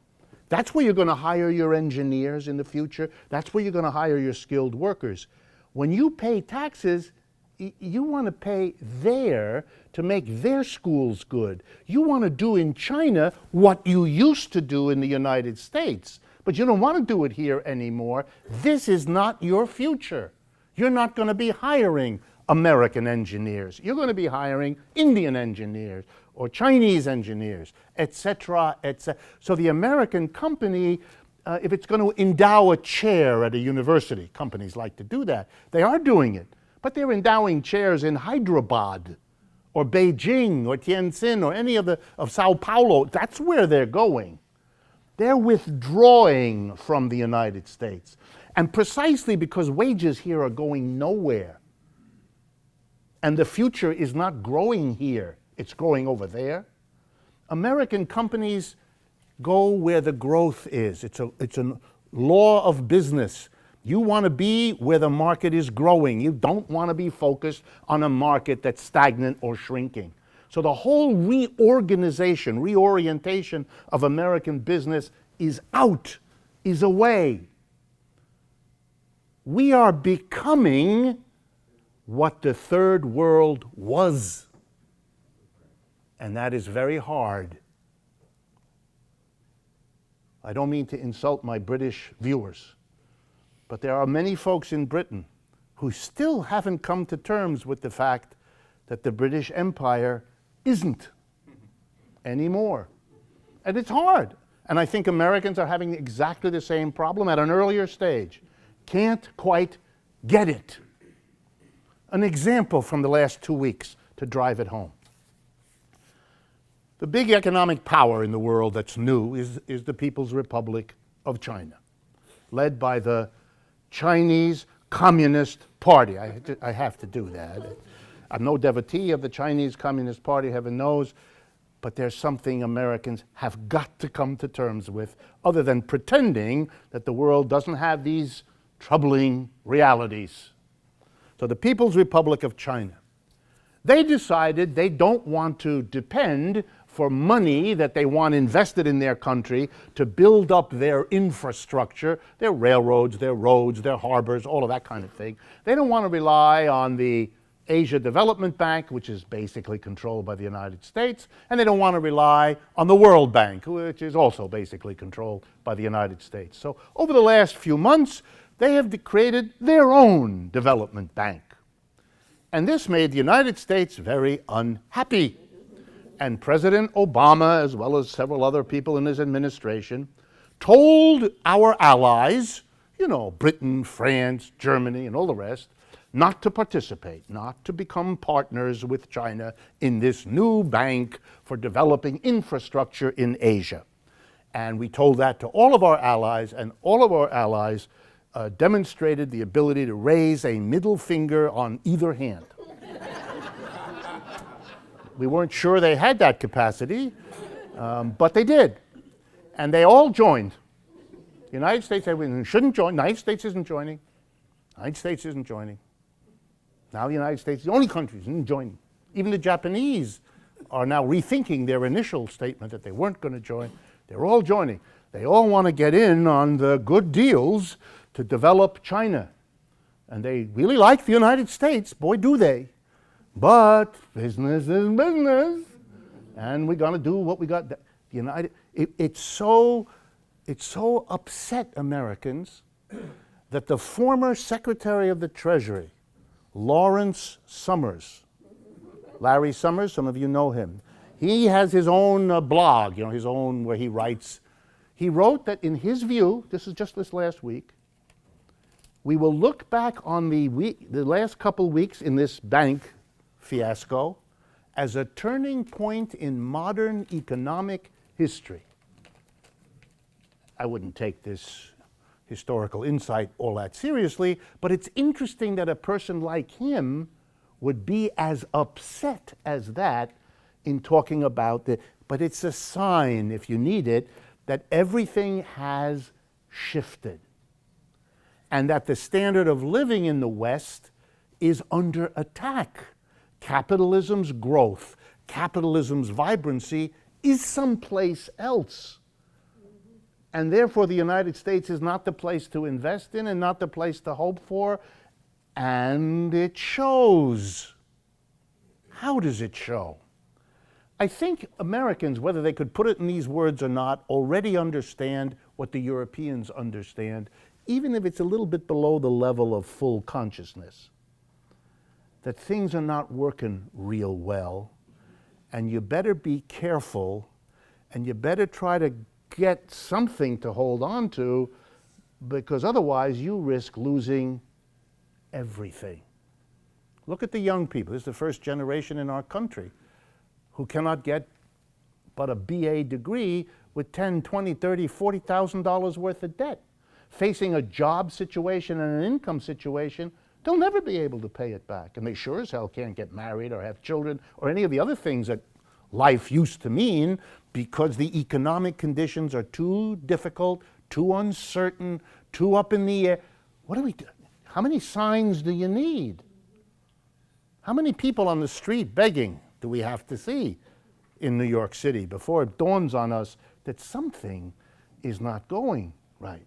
that's where you're going to hire your engineers in the future. That's where you're going to hire your skilled workers. When you pay taxes, you want to pay there to make their schools good. You want to do in China what you used to do in the United States, but you don't want to do it here anymore. This is not your future. You're not going to be hiring American engineers. You're going to be hiring Indian engineers or Chinese engineers, etc., etc. So the American company, if it's going to endow a chair at a university, companies like to do that. They are doing it. But they're endowing chairs in Hyderabad or Beijing or Tianjin or any of Sao Paulo. That's where they're going. They're withdrawing from the United States. And precisely because wages here are going nowhere, and the future is not growing here, it's growing over there, American companies go where the growth is. It's a law of business. You want to be where the market is growing. You don't want to be focused on a market that's stagnant or shrinking. So the whole reorientation of American business is out, is away. We are becoming what the third world was. And that is very hard. I don't mean to insult my British viewers, but there are many folks in Britain who still haven't come to terms with the fact that the British Empire isn't anymore. And it's hard. And I think Americans are having exactly the same problem at an earlier stage. Can't quite get it. An example from the last 2 weeks to drive it home. The big economic power in the world that's new is the People's Republic of China, led by the Chinese Communist Party. I have to do that. I'm no devotee of the Chinese Communist Party, heaven knows, but there's something Americans have got to come to terms with, other than pretending that the world doesn't have these troubling realities. So the People's Republic of China, they decided they don't want to depend for money that they want invested in their country to build up their infrastructure, their railroads, their roads, their harbors, all of that kind of thing. They don't want to rely on the Asia Development Bank, which is basically controlled by the United States, and they don't want to rely on the World Bank, which is also basically controlled by the United States. So over the last few months, they have created their own development bank. And this made the United States very unhappy. And President Obama, as well as several other people in his administration, told our allies, you know, Britain, France, Germany, and all the rest, not to participate, not to become partners with China in this new bank for developing infrastructure in Asia. And we told that to all of our allies, and all of our allies demonstrated the ability to raise a middle finger on either hand. We weren't sure they had that capacity, but they did. And they all joined. The United States said we shouldn't join. The United States isn't joining. The United States isn't joining. Now the United States is the only country that isn't joining. Even the Japanese are now rethinking their initial statement that they weren't going to join. They're all joining. They all want to get in on the good deals to develop China. And they really like the United States. Boy, do they. But business is business. And we're going to do what we got. The United, it's so upset Americans that the former Secretary of the Treasury, Lawrence Summers, Larry Summers, some of you know him. He has his own blog, his own where he writes. He wrote that in his view, this is just this last week, we will look back on the last couple weeks in this bank fiasco as a turning point in modern economic history. I wouldn't take this historical insight all that seriously, but it's interesting that a person like him would be as upset as that in talking about it. But it's a sign, if you need it, that everything has shifted and that the standard of living in the West is under attack. Capitalism's growth, capitalism's vibrancy is someplace else. And therefore, the United States is not the place to invest in and not the place to hope for. And it shows. How does it show? I think Americans, whether they could put it in these words or not, already understand what the Europeans understand, even if it's a little bit below the level of full consciousness, that things are not working real well, and you better be careful, and you better try to get something to hold on to, because otherwise you risk losing everything. Look at the young people. This is the first generation in our country who cannot get but a BA degree with $10,000, $20,000, $30,000, $40,000 worth of debt. Facing a job situation and an income situation, they'll never be able to pay it back. And they sure as hell can't get married or have children or any of the other things that life used to mean, because the economic conditions are too difficult, too uncertain, too up in the air. What do we do? How many signs do you need? How many people on the street begging do we have to see in New York City before it dawns on us that something is not going right?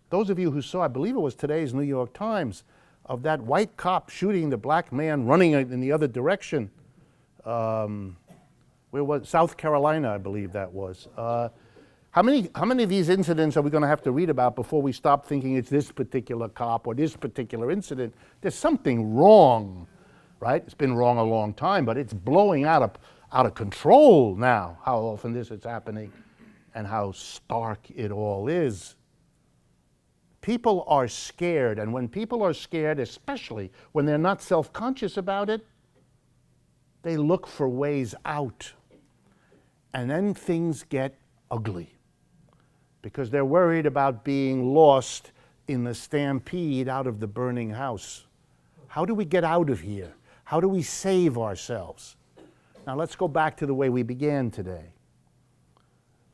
Those of you who saw, I believe it was today's New York Times, of that white cop shooting the black man running in the other direction. Where was South Carolina, I believe that was. How many of these incidents are we going to have to read about before we stop thinking it's this particular cop or this particular incident? There's something wrong, right? It's been wrong a long time, but it's blowing out of control now, how often this is happening and how stark it all is. People are scared, and when people are scared, especially when they're not self-conscious about it, they look for ways out. And then things get ugly because they're worried about being lost in the stampede out of the burning house. How do we get out of here? How do we save ourselves? Now let's go back to the way we began today.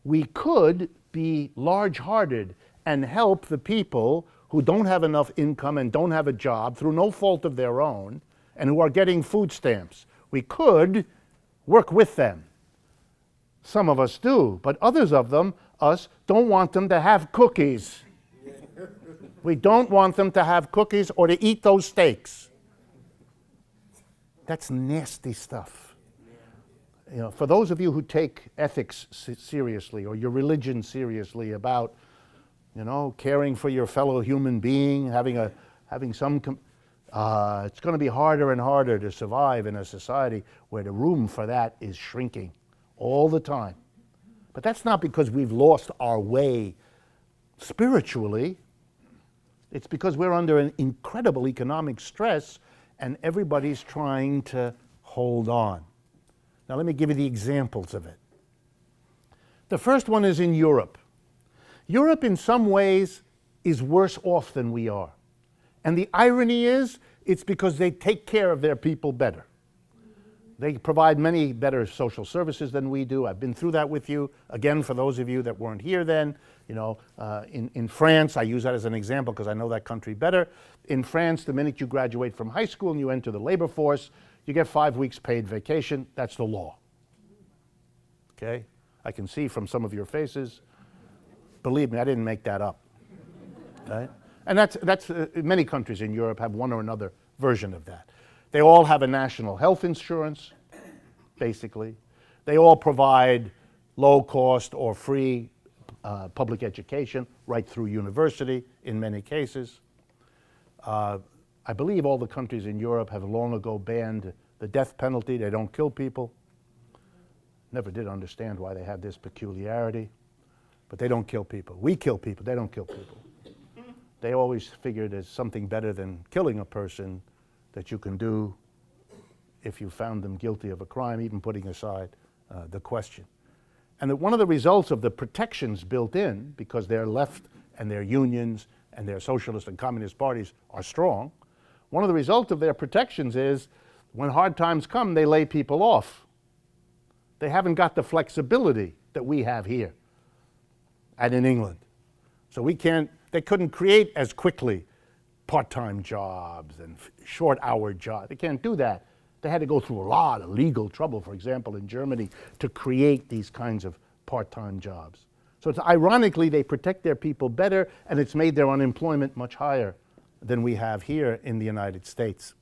We could be large-hearted and help the people who don't have enough income and don't have a job through no fault of their own and who are getting food stamps. We could work with them. Some of us do, but others of us, don't want them to have cookies. We don't want them to have cookies or to eat those steaks. That's nasty stuff. You know, for those of you who take ethics seriously or your religion seriously about, you know, caring for your fellow human being, it's going to be harder and harder to survive in a society where the room for that is shrinking all the time. But that's not because we've lost our way spiritually. It's because we're under an incredible economic stress and everybody's trying to hold on. Now let me give you the examples of it. The first one is in Europe. Europe in some ways is worse off than we are. And the irony is, it's because they take care of their people better. They provide many better social services than we do. I've been through that with you. Again, for those of you that weren't here then, you know, in France, I use that as an example because I know that country better. In France, the minute you graduate from high school and you enter the labor force, you get 5 weeks paid vacation. That's the law. Okay? I can see from some of your faces. Believe me, I didn't make that up. Okay? And that's many countries in Europe have one or another version of that. They all have a national health insurance, basically. They all provide low cost or free public education right through university in many cases. I believe all the countries in Europe have long ago banned the death penalty. They don't kill people. Never did understand why they had this peculiarity, but they don't kill people. We kill people, they don't kill people. They always figured there's something better than killing a person that you can do if you found them guilty of a crime, even putting aside the question. And that one of the results of the protections built in, because their left and their unions and their socialist and communist parties are strong, one of the results of their protections is when hard times come, they lay people off. They haven't got the flexibility that we have here and in England. So they couldn't create as quickly part-time jobs and short-hour jobs. They can't do that. They had to go through a lot of legal trouble, for example, in Germany, to create these kinds of part-time jobs. So it's ironically, they protect their people better, and it's made their unemployment much higher than we have here in the United States.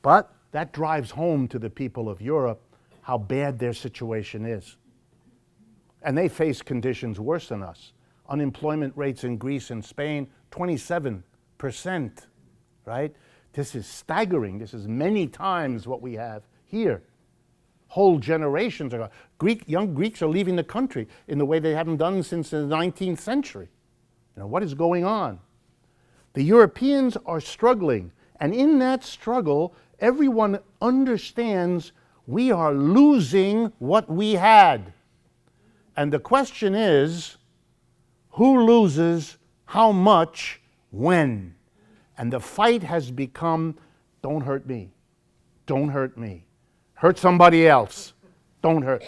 But that drives home to the people of Europe how bad their situation is. And they face conditions worse than us. Unemployment rates in Greece and Spain, 27%, right? This is staggering. This is many times what we have here. Whole generations ago. Young Greeks are leaving the country in the way they haven't done since the 19th century. What is going on? The Europeans are struggling, and in that struggle, everyone understands we are losing what we had. And the question is, who loses, how much, when? And the fight has become, don't hurt me, don't hurt me. Hurt somebody else, don't hurt.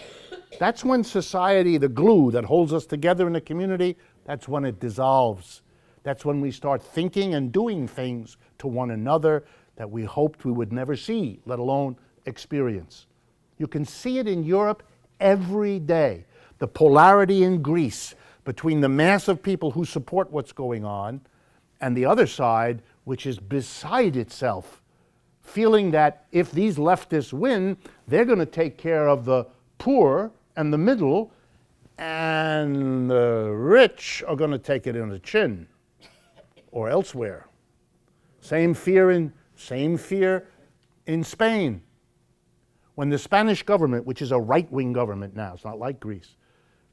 That's when society, the glue that holds us together in a community, that's when it dissolves. That's when we start thinking and doing things to one another that we hoped we would never see, let alone experience. You can see it in Europe every day. The polarity in Greece between the mass of people who support what's going on and the other side, which is beside itself, feeling that if these leftists win, they're going to take care of the poor and the middle, and the rich are going to take it in the chin or elsewhere. Same fear in Spain. When the Spanish government, which is a right-wing government now, it's not like Greece,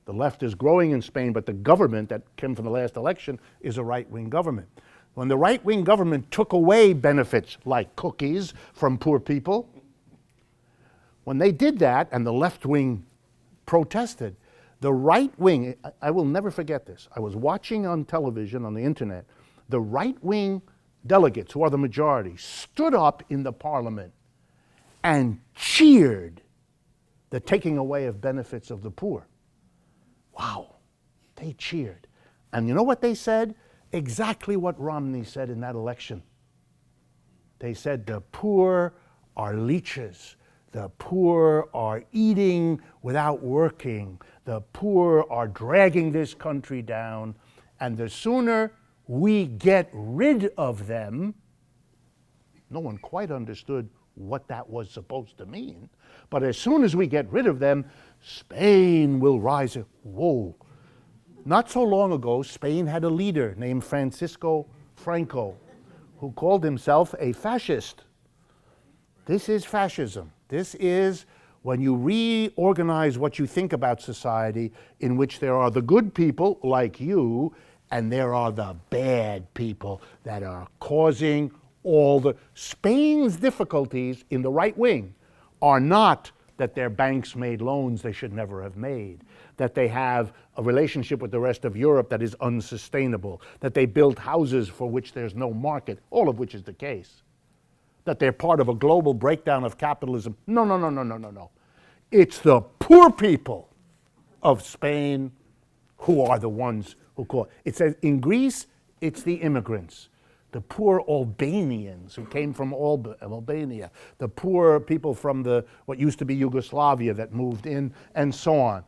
the left is growing in Spain, but the government that came from the last election is a right-wing government. When the right-wing government took away benefits like cookies from poor people, when they did that and the left wing protested, the right wing, I will never forget this, I was watching on television, on the internet, the right wing delegates, who are the majority, stood up in the parliament and cheered the taking away of benefits of the poor. Wow, they cheered. And you know what they said? Exactly what Romney said in that election. They said the poor are leeches. The poor are eating without working. The poor are dragging this country down. And the sooner we get rid of them, no one quite understood what that was supposed to mean, but as soon as we get rid of them, Spain will rise. Whoa. Not so long ago, Spain had a leader named Francisco Franco, who called himself a fascist. This is fascism. This is when you reorganize what you think about society, in which there are the good people like you, and there are the bad people that are causing all the... Spain's difficulties in the right wing are not that their banks made loans they should never have made, that they have a relationship with the rest of Europe that is unsustainable, that they build houses for which there's no market, all of which is the case, that they're part of a global breakdown of capitalism. No. It's the poor people of Spain who are the ones who call. It says in Greece, it's the immigrants, the poor Albanians who came from Albania, the poor people from what used to be Yugoslavia that moved in, and so on.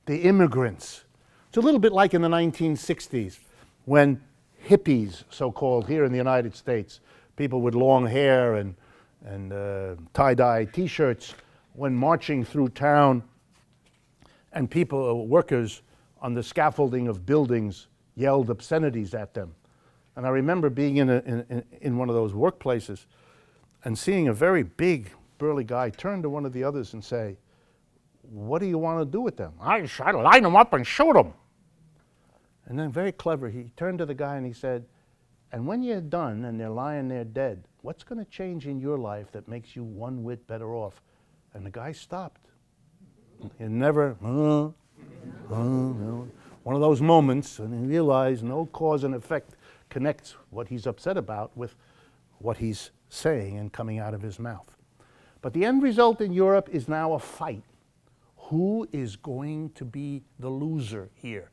The immigrants. It's a little bit like in the 1960s when hippies, so-called, here in the United States, people with long hair and tie-dye T-shirts, when marching through town, and workers on the scaffolding of buildings yelled obscenities at them. And I remember being in one of those workplaces and seeing a very big, burly guy turn to one of the others and say, "What do you want to do with them?" "I try to line them up and shoot them." And then very clever, he turned to the guy and he said, "And when you're done and they're lying there dead, what's going to change in your life that makes you one whit better off?" And the guy stopped. He never, one of those moments, and he realized no cause and effect connects what he's upset about with what he's saying and coming out of his mouth. But the end result in Europe is now a fight. Who is going to be the loser here?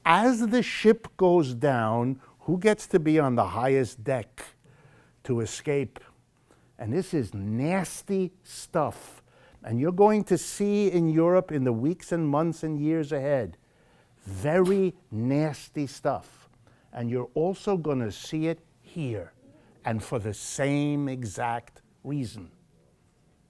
As the ship goes down, who gets to be on the highest deck? to escape. And this is nasty stuff. And you're going to see in Europe in the weeks and months and years ahead, very nasty stuff. And you're also going to see it here, and for the same exact reason.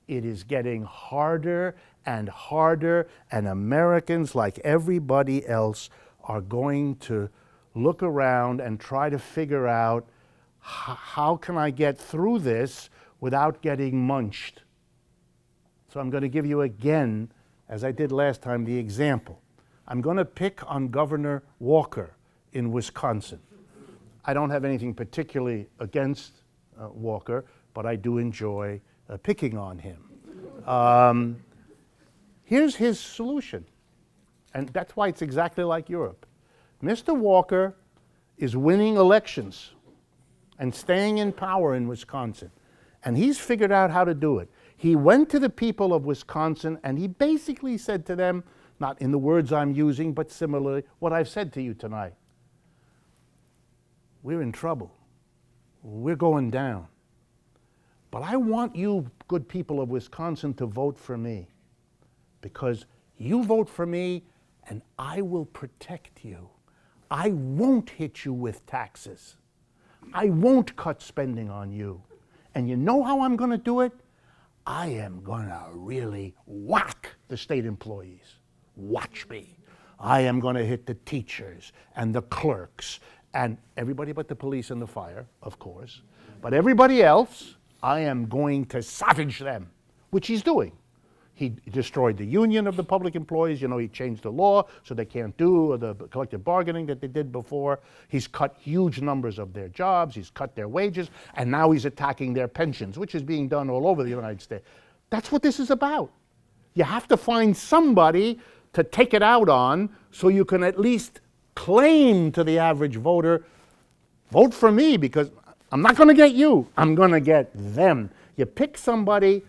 It is getting harder and harder, and Americans, like everybody else, are going to look around and try to figure out how can I get through this without getting munched. So I'm going to give you again, as I did last time, the example. I'm going to pick on Governor Walker in Wisconsin. I don't have anything particularly against Walker, but I do enjoy picking on him. Here's his solution, and that's why it's exactly like Europe. Mr. Walker is winning elections and staying in power in Wisconsin, and he's figured out how to do it. He went to the people of Wisconsin and he basically said to them, not in the words I'm using, but similarly, what I've said to you tonight. We're in trouble. We're going down. But I want you, good people of Wisconsin, to vote for me. Because you vote for me and I will protect you. I won't hit you with taxes. I won't cut spending on you. And you know how I'm going to do it? I am going to really whack the state employees. Watch me. I am going to hit the teachers and the clerks and everybody but the police and the fire, of course. But everybody else, I am going to savage them, which he's doing. He destroyed the union of the public employees. You know, he changed the law so they can't do the collective bargaining that they did before. He's cut huge numbers of their jobs. He's cut their wages. And now he's attacking their pensions, which is being done all over the United States. That's what this is about. You have to find somebody to take it out on so you can at least claim to the average voter, vote for me because I'm not going to get you. I'm going to get them. You pick somebody,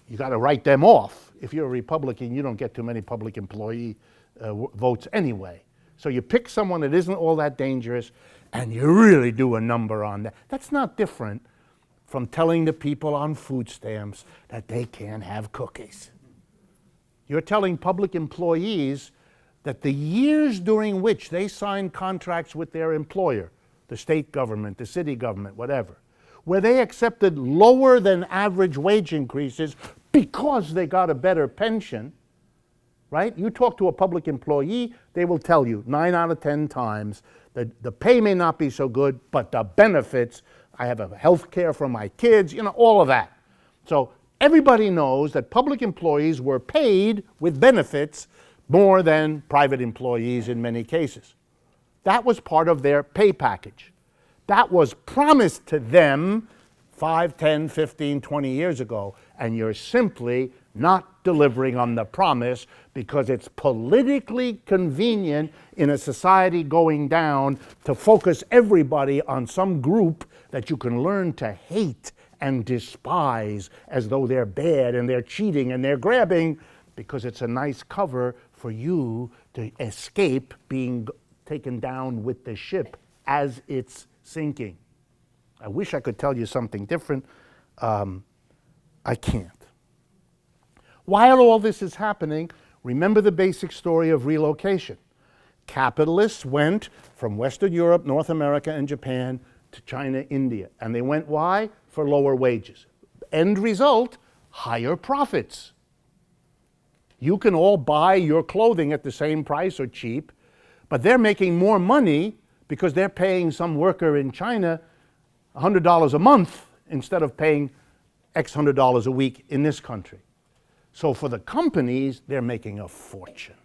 you got to write them off. If you're a Republican, you don't get too many public employee votes anyway. So you pick someone that isn't all that dangerous, and you really do a number on that. That's not different from telling the people on food stamps that they can't have cookies. You're telling public employees that the years during which they signed contracts with their employer, the state government, the city government, whatever, where they accepted lower than average wage increases because they got a better pension, right? You talk to a public employee, they will tell you 9 out of 10 times that the pay may not be so good, but the benefits, I have a health care for my kids, you know, all of that. So everybody knows that public employees were paid with benefits more than private employees in many cases. That was part of their pay package. That was promised to them 5, 10, 15, 20 years ago, and you're simply not delivering on the promise because it's politically convenient in a society going down to focus everybody on some group that you can learn to hate and despise as though they're bad and they're cheating and they're grabbing because it's a nice cover for you to escape being taken down with the ship as it's sinking. I wish I could tell you something different. I can't. While all this is happening, remember the basic story of relocation. Capitalists went from Western Europe, North America, and Japan to China, India. And they went, why? For lower wages. End result, higher profits. You can all buy your clothing at the same price or cheap, but they're making more money because they're paying some worker in China $100 a month instead of paying X $100 a week in this country. So for the companies, they're making a fortune.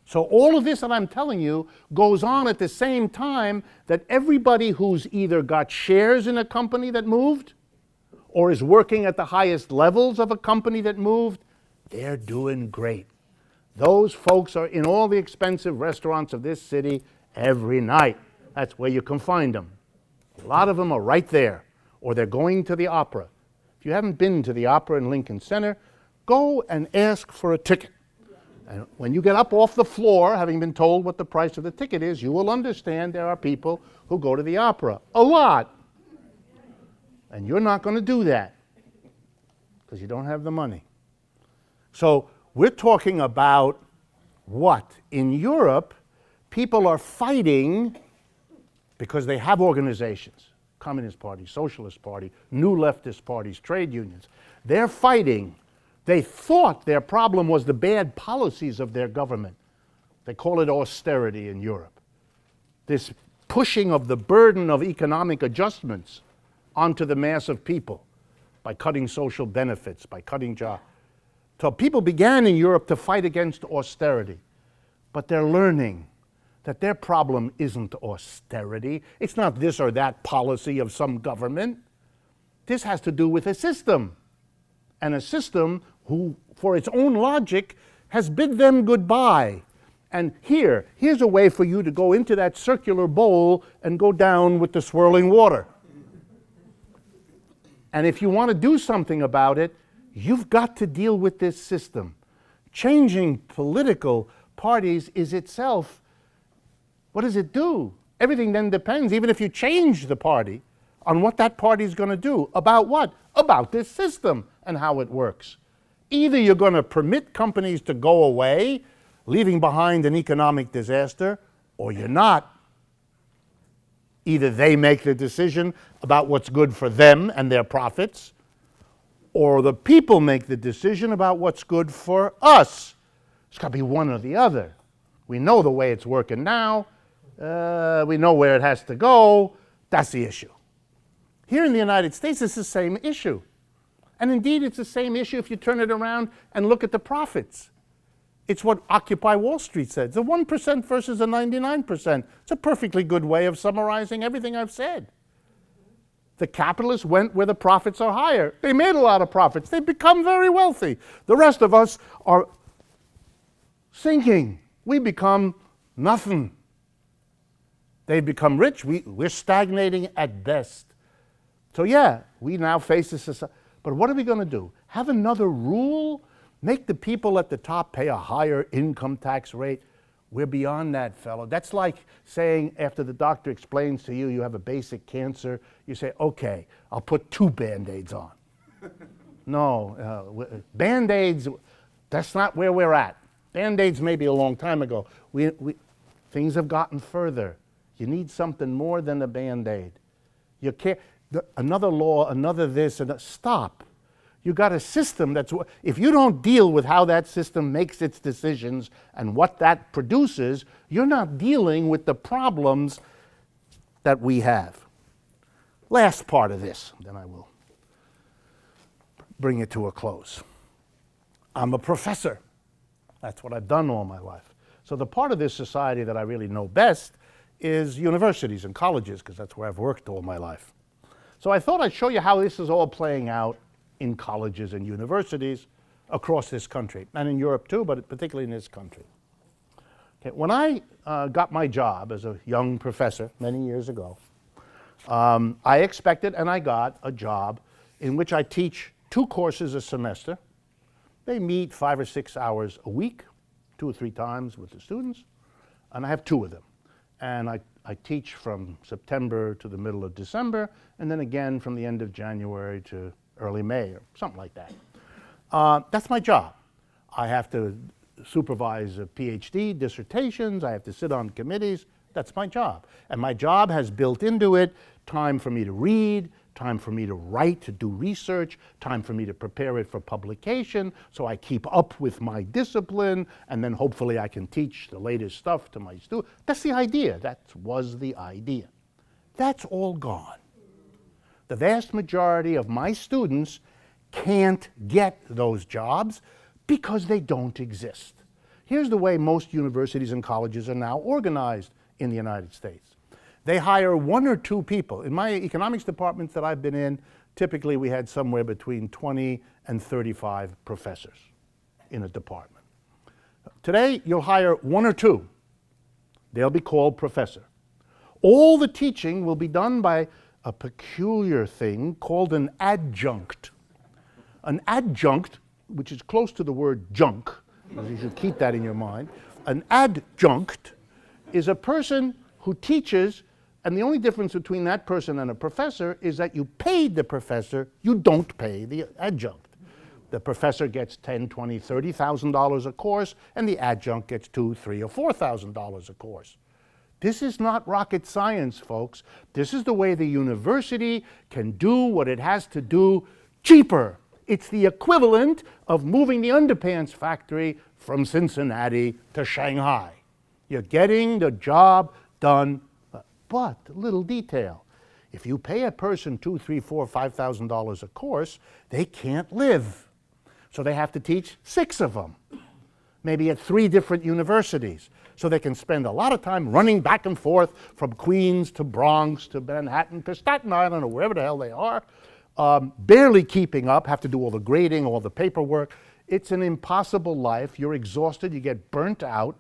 So all of this that I'm telling you goes on at the same time that everybody who's either got shares in a company that moved or is working at the highest levels of a company that moved, they're doing great. Those folks are in all the expensive restaurants of this city every night. That's where you can find them. A lot of them are right there, or they're going to the opera. If you haven't been to the opera in Lincoln Center, go and ask for a ticket. And when you get up off the floor, having been told what the price of the ticket is, you will understand there are people who go to the opera. A lot. And you're not going to do that because you don't have the money. So we're talking about what? In Europe, people are fighting because they have organizations, Communist Party, Socialist Party, new leftist parties, trade unions. They're fighting. They thought their problem was the bad policies of their government. They call it austerity in Europe. This pushing of the burden of economic adjustments onto the mass of people by cutting social benefits, by cutting jobs. So people began in Europe to fight against austerity, but they're learning that their problem isn't austerity. It's not this or that policy of some government. This has to do with a system, and a system who, for its own logic, has bid them goodbye. And here's a way for you to go into that circular bowl and go down with the swirling water. And if you want to do something about it, you've got to deal with this system. Changing political parties is itself, what does it do? Everything then depends, even if you change the party, on what that party is going to do. About what? About this system and how it works. Either you're going to permit companies to go away, leaving behind an economic disaster, or you're not. Either they make the decision about what's good for them and their profits, or the people make the decision about what's good for us. It's got to be one or the other. We know the way it's working now. We know where it has to go. That's the issue. Here in the United States, it's the same issue. And indeed, it's the same issue if you turn it around and look at the profits. It's what Occupy Wall Street said. The 1% versus the 99%. It's a perfectly good way of summarizing everything I've said. The capitalists went where the profits are higher. They made a lot of profits. They've become very wealthy. The rest of us are sinking. We become nothing. They become rich. We're stagnating at best. So yeah, we now face this society. But what are we going to do? Have another rule? Make the people at the top pay a higher income tax rate? We're beyond that, fellow. That's like saying after the doctor explains to you you have a basic cancer, you say, okay, I'll put 2 Band-Aids on. No, Band-Aids, that's not where we're at. Band-Aids maybe a long time ago. Things have gotten further. You need something more than a Band-Aid. You can't, another law, another this, and stop. You got a system that's, if you don't deal with how that system makes its decisions and what that produces, you're not dealing with the problems that we have. Last part of this, then I will bring it to a close. I'm a professor. That's what I've done all my life. So the part of this society that I really know best is universities and colleges, because that's where I've worked all my life. So I thought I'd show you how this is all playing out in colleges and universities across this country, and in Europe too, but particularly in this country. Okay, when I got my job as a young professor many years ago, I expected and I got a job in which I teach 2 courses a semester. They meet 5 or 6 hours a week, 2 or 3 times with the students, and I have 2 of them. And I teach from September to the middle of December, and then again from the end of January to early May, or something like that. That's my job. I have to supervise PhD dissertations. I have to sit on committees. That's my job. And my job has built into it time for me to read, time for me to write, to do research, time for me to prepare it for publication, so I keep up with my discipline, and then hopefully I can teach the latest stuff to my students. That's the idea. That was the idea. That's all gone. The vast majority of my students can't get those jobs because they don't exist. Here's the way most universities and colleges are now organized in the United States. They hire 1 or 2 people. In my economics departments that I've been in, typically we had somewhere between 20 and 35 professors in a department. Today, you'll hire 1 or 2. They'll be called professor. All the teaching will be done by a peculiar thing called an adjunct. An adjunct, which is close to the word junk, you should keep that in your mind. An adjunct is a person who teaches And the only difference between that person and a professor is that you paid the professor, you don't pay the adjunct. The professor gets $10,000, $20,000, $30,000 a course, and the adjunct gets $2,000, $3,000, or $4,000 a course. This is not rocket science, folks. This is the way the university can do what it has to do cheaper. It's the equivalent of moving the underpants factory from Cincinnati to Shanghai. You're getting the job done, but little detail. If you pay a person $2,000, $3,000, $4,000, $5,000 a course, they can't live. So they have to teach 6 of them, maybe at 3 different universities. So they can spend a lot of time running back and forth from Queens to Bronx to Manhattan to Staten Island or wherever the hell they are, barely keeping up, have to do all the grading, all the paperwork. It's an impossible life. You're exhausted, you get burnt out.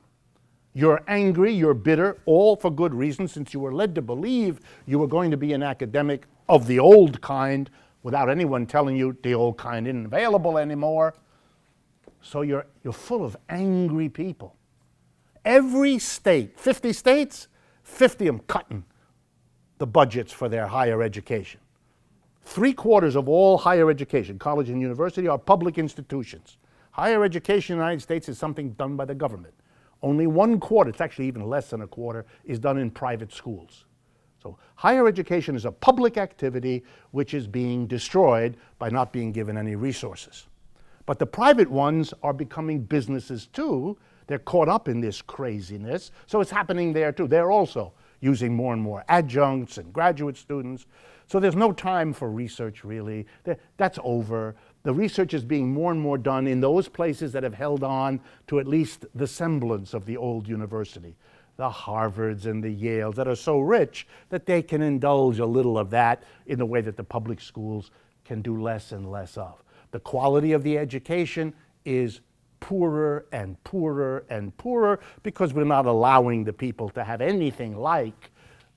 You're angry, you're bitter, all for good reason, since you were led to believe you were going to be an academic of the old kind without anyone telling you the old kind isn't available anymore. So you're full of angry people. Every state, 50 states, 50 of them cutting the budgets for their higher education. 3/4 of all higher education, college and university, are public institutions. Higher education in the United States is something done by the government. Only 1/4, it's actually even less than 1/4, is done in private schools. So higher education is a public activity which is being destroyed by not being given any resources. But the private ones are becoming businesses too. They're caught up in this craziness. So it's happening there too. They're also using more and more adjuncts and graduate students. So there's no time for research really. That's over. The research is being more and more done in those places that have held on to at least the semblance of the old university. The Harvards and the Yales that are so rich that they can indulge a little of that in the way that the public schools can do less and less of. The quality of the education is poorer and poorer and poorer because we're not allowing the people to have anything like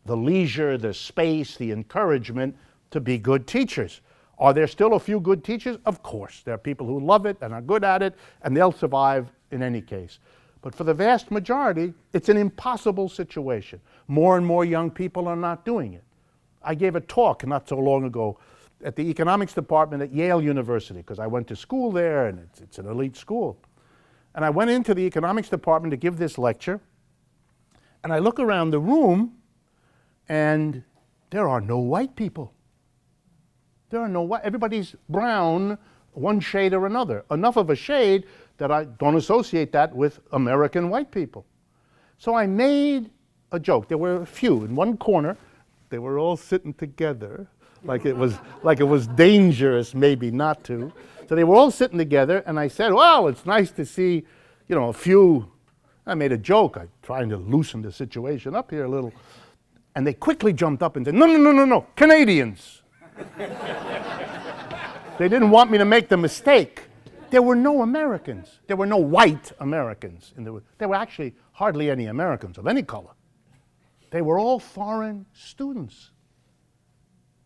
the leisure, the space, the encouragement to be good teachers. Are there still a few good teachers? Of course. There are people who love it and are good at it, and they'll survive in any case. But for the vast majority, it's an impossible situation. More and more young people are not doing it. I gave a talk not so long ago at the economics department at Yale University, because I went to school there, and it's an elite school. And I went into the economics department to give this lecture, and I look around the room, and there are no white people. There are no white, everybody's brown, one shade or another. Enough of a shade that I don't associate that with American white people. So I made a joke. There were a few in one corner. They were all sitting together, like it was dangerous maybe not to. So they were all sitting together, and I said, well, it's nice to see, a few. I made a joke. I'm trying to loosen the situation up here a little. And they quickly jumped up and said, no, Canadians. They didn't want me to make the mistake. There were no Americans. There were no white Americans. There were actually hardly any Americans of any color. They were all foreign students.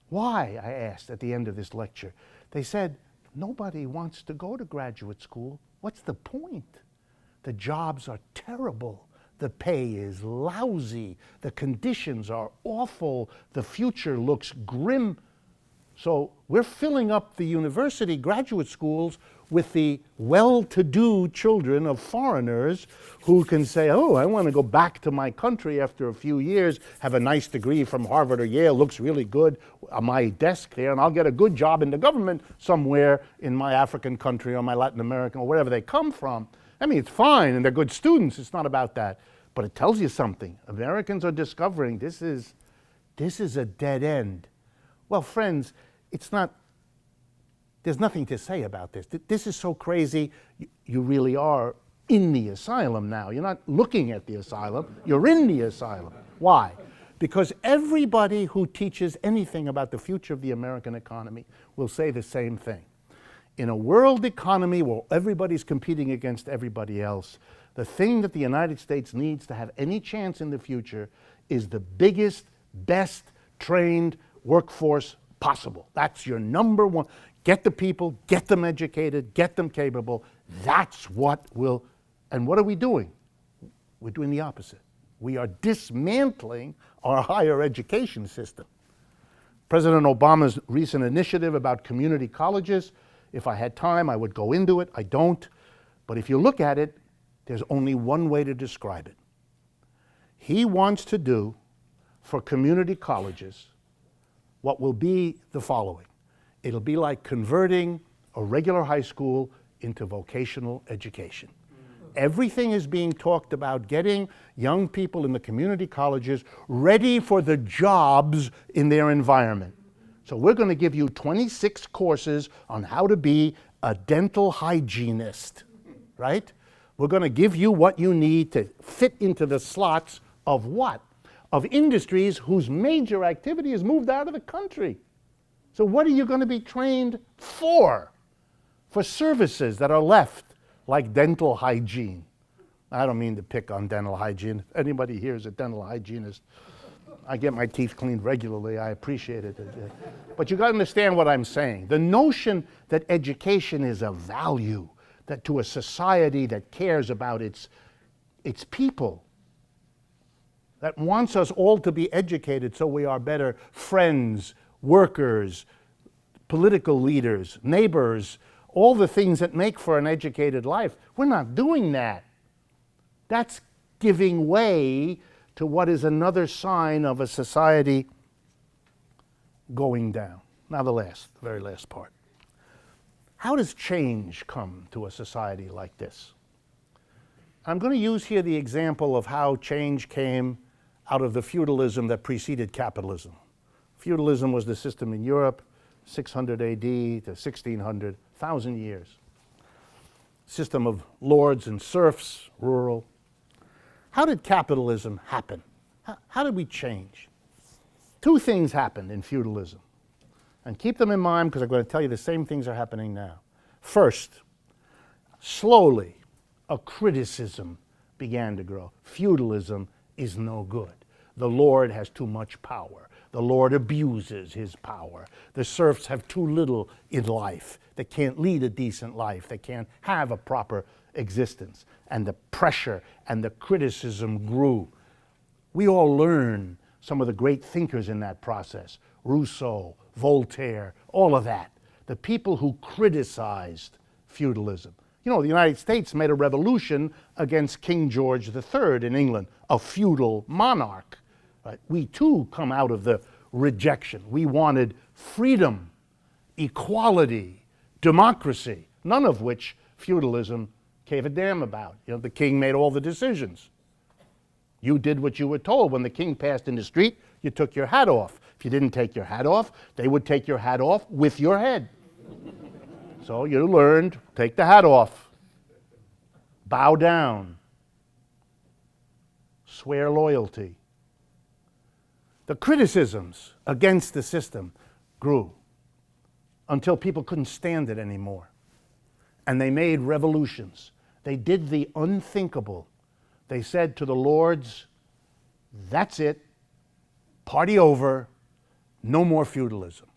Why, I asked at the end of this lecture. They said, nobody wants to go to graduate school. What's the point? The jobs are terrible. The pay is lousy. The conditions are awful. The future looks grim. So we're filling up the university graduate schools with the well-to-do children of foreigners who can say, oh, I want to go back to my country after a few years, have a nice degree from Harvard or Yale, looks really good on my desk there, and I'll get a good job in the government somewhere in my African country or my Latin American or wherever they come from. I mean, it's fine, and they're good students. It's not about that. But it tells you something. Americans are discovering this is a dead end. Well, friends, there's nothing to say about this. This is so crazy, you really are in the asylum now. You're not looking at the asylum, you're in the asylum. Why? Because everybody who teaches anything about the future of the American economy will say the same thing. In a world economy where everybody's competing against everybody else, the thing that the United States needs to have any chance in the future is the biggest, best trained workforce possible. That's your number one. Get the people, get them educated, get them capable. That's what will, and what are we doing? We're doing the opposite. We are dismantling our higher education system. President Obama's recent initiative about community colleges, if I had time, I would go into it. I don't. But if you look at it, there's only one way to describe it. He wants to do for community colleges what will be the following. It'll be like converting a regular high school into vocational education. Everything is being talked about getting young people in the community colleges ready for the jobs in their environment. So we're going to give you 26 courses on how to be a dental hygienist, right? We're going to give you what you need to fit into the slots of what? Of industries whose major activity is moved out of the country. So what are you going to be trained for? For services that are left, like dental hygiene. I don't mean to pick on dental hygiene. If anybody here is a dental hygienist, I get my teeth cleaned regularly. I appreciate it. But you got to understand what I'm saying. The notion that education is a value, that to a society that cares about its people, that wants us all to be educated so we are better friends, workers, political leaders, neighbors, all the things that make for an educated life. We're not doing that. That's giving way to what is another sign of a society going down. Now the very last part. How does change come to a society like this? I'm going to use here the example of how change came out of the feudalism that preceded capitalism. Feudalism was the system in Europe, 600 AD to 1600, 1,000 years. System of lords and serfs, rural. How did capitalism happen? How did we change? Two things happened in feudalism. And keep them in mind because I'm going to tell you the same things are happening now. First, slowly, a criticism began to grow. Feudalism is no good. The lord has too much power. The lord abuses his power. The serfs have too little in life. They can't lead a decent life. They can't have a proper existence. And the pressure and the criticism grew. We all learn some of the great thinkers in that process. Rousseau, Voltaire, all of that. The people who criticized feudalism. You know, the United States made a revolution against King George III in England, a feudal monarch. We too come out of the rejection. We wanted freedom, equality, democracy, none of which feudalism gave a damn about. You know, the king made all the decisions. You did what you were told. When the king passed in the street, you took your hat off. If you didn't take your hat off, they would take your hat off with your head. So you learned, take the hat off, bow down, swear loyalty. The criticisms against the system grew until people couldn't stand it anymore. And they made revolutions. They did the unthinkable. They said to the lords, that's it, party over, no more feudalism.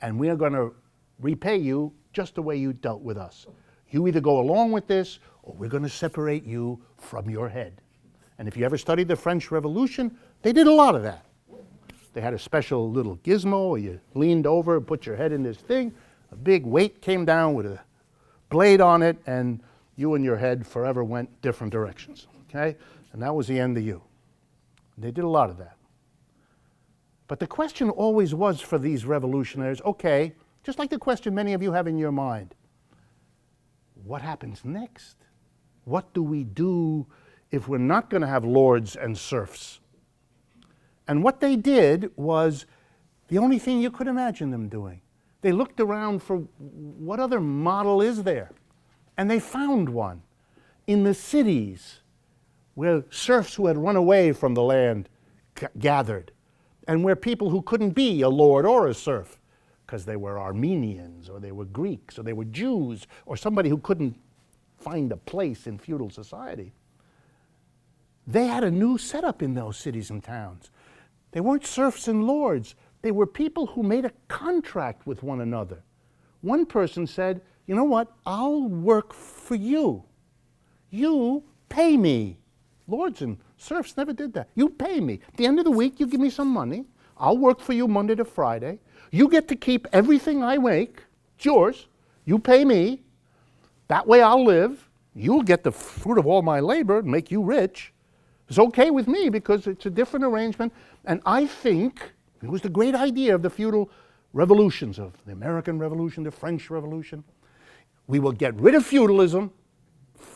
And we are going to repay you just the way you dealt with us. You either go along with this, or we're going to separate you from your head. And if you ever studied the French Revolution, they did a lot of that. They had a special little gizmo where you leaned over and put your head in this thing. A big weight came down with a blade on it, and you and your head forever went different directions. Okay? And that was the end of you. They did a lot of that. But the question always was for these revolutionaries, okay, just like the question many of you have in your mind, what happens next? What do we do if we're not going to have lords and serfs? And what they did was the only thing you could imagine them doing. They looked around for what other model is there? And they found one in the cities where serfs who had run away from the land gathered, and where people who couldn't be a lord or a serf, because they were Armenians, or they were Greeks, or they were Jews, or somebody who couldn't find a place in feudal society, they had a new setup in those cities and towns. They weren't serfs and lords. They were people who made a contract with one another. One person said, you know what, I'll work for you. You pay me Lords and serfs never did that. You pay me. At the end of the week, you give me some money. I'll work for you Monday to Friday. You get to keep everything I make. It's yours. You pay me. That way I'll live. You'll get the fruit of all my labor and make you rich. It's okay with me because it's a different arrangement. And I think it was the great idea of the feudal revolutions, of the American Revolution, the French Revolution. We will get rid of feudalism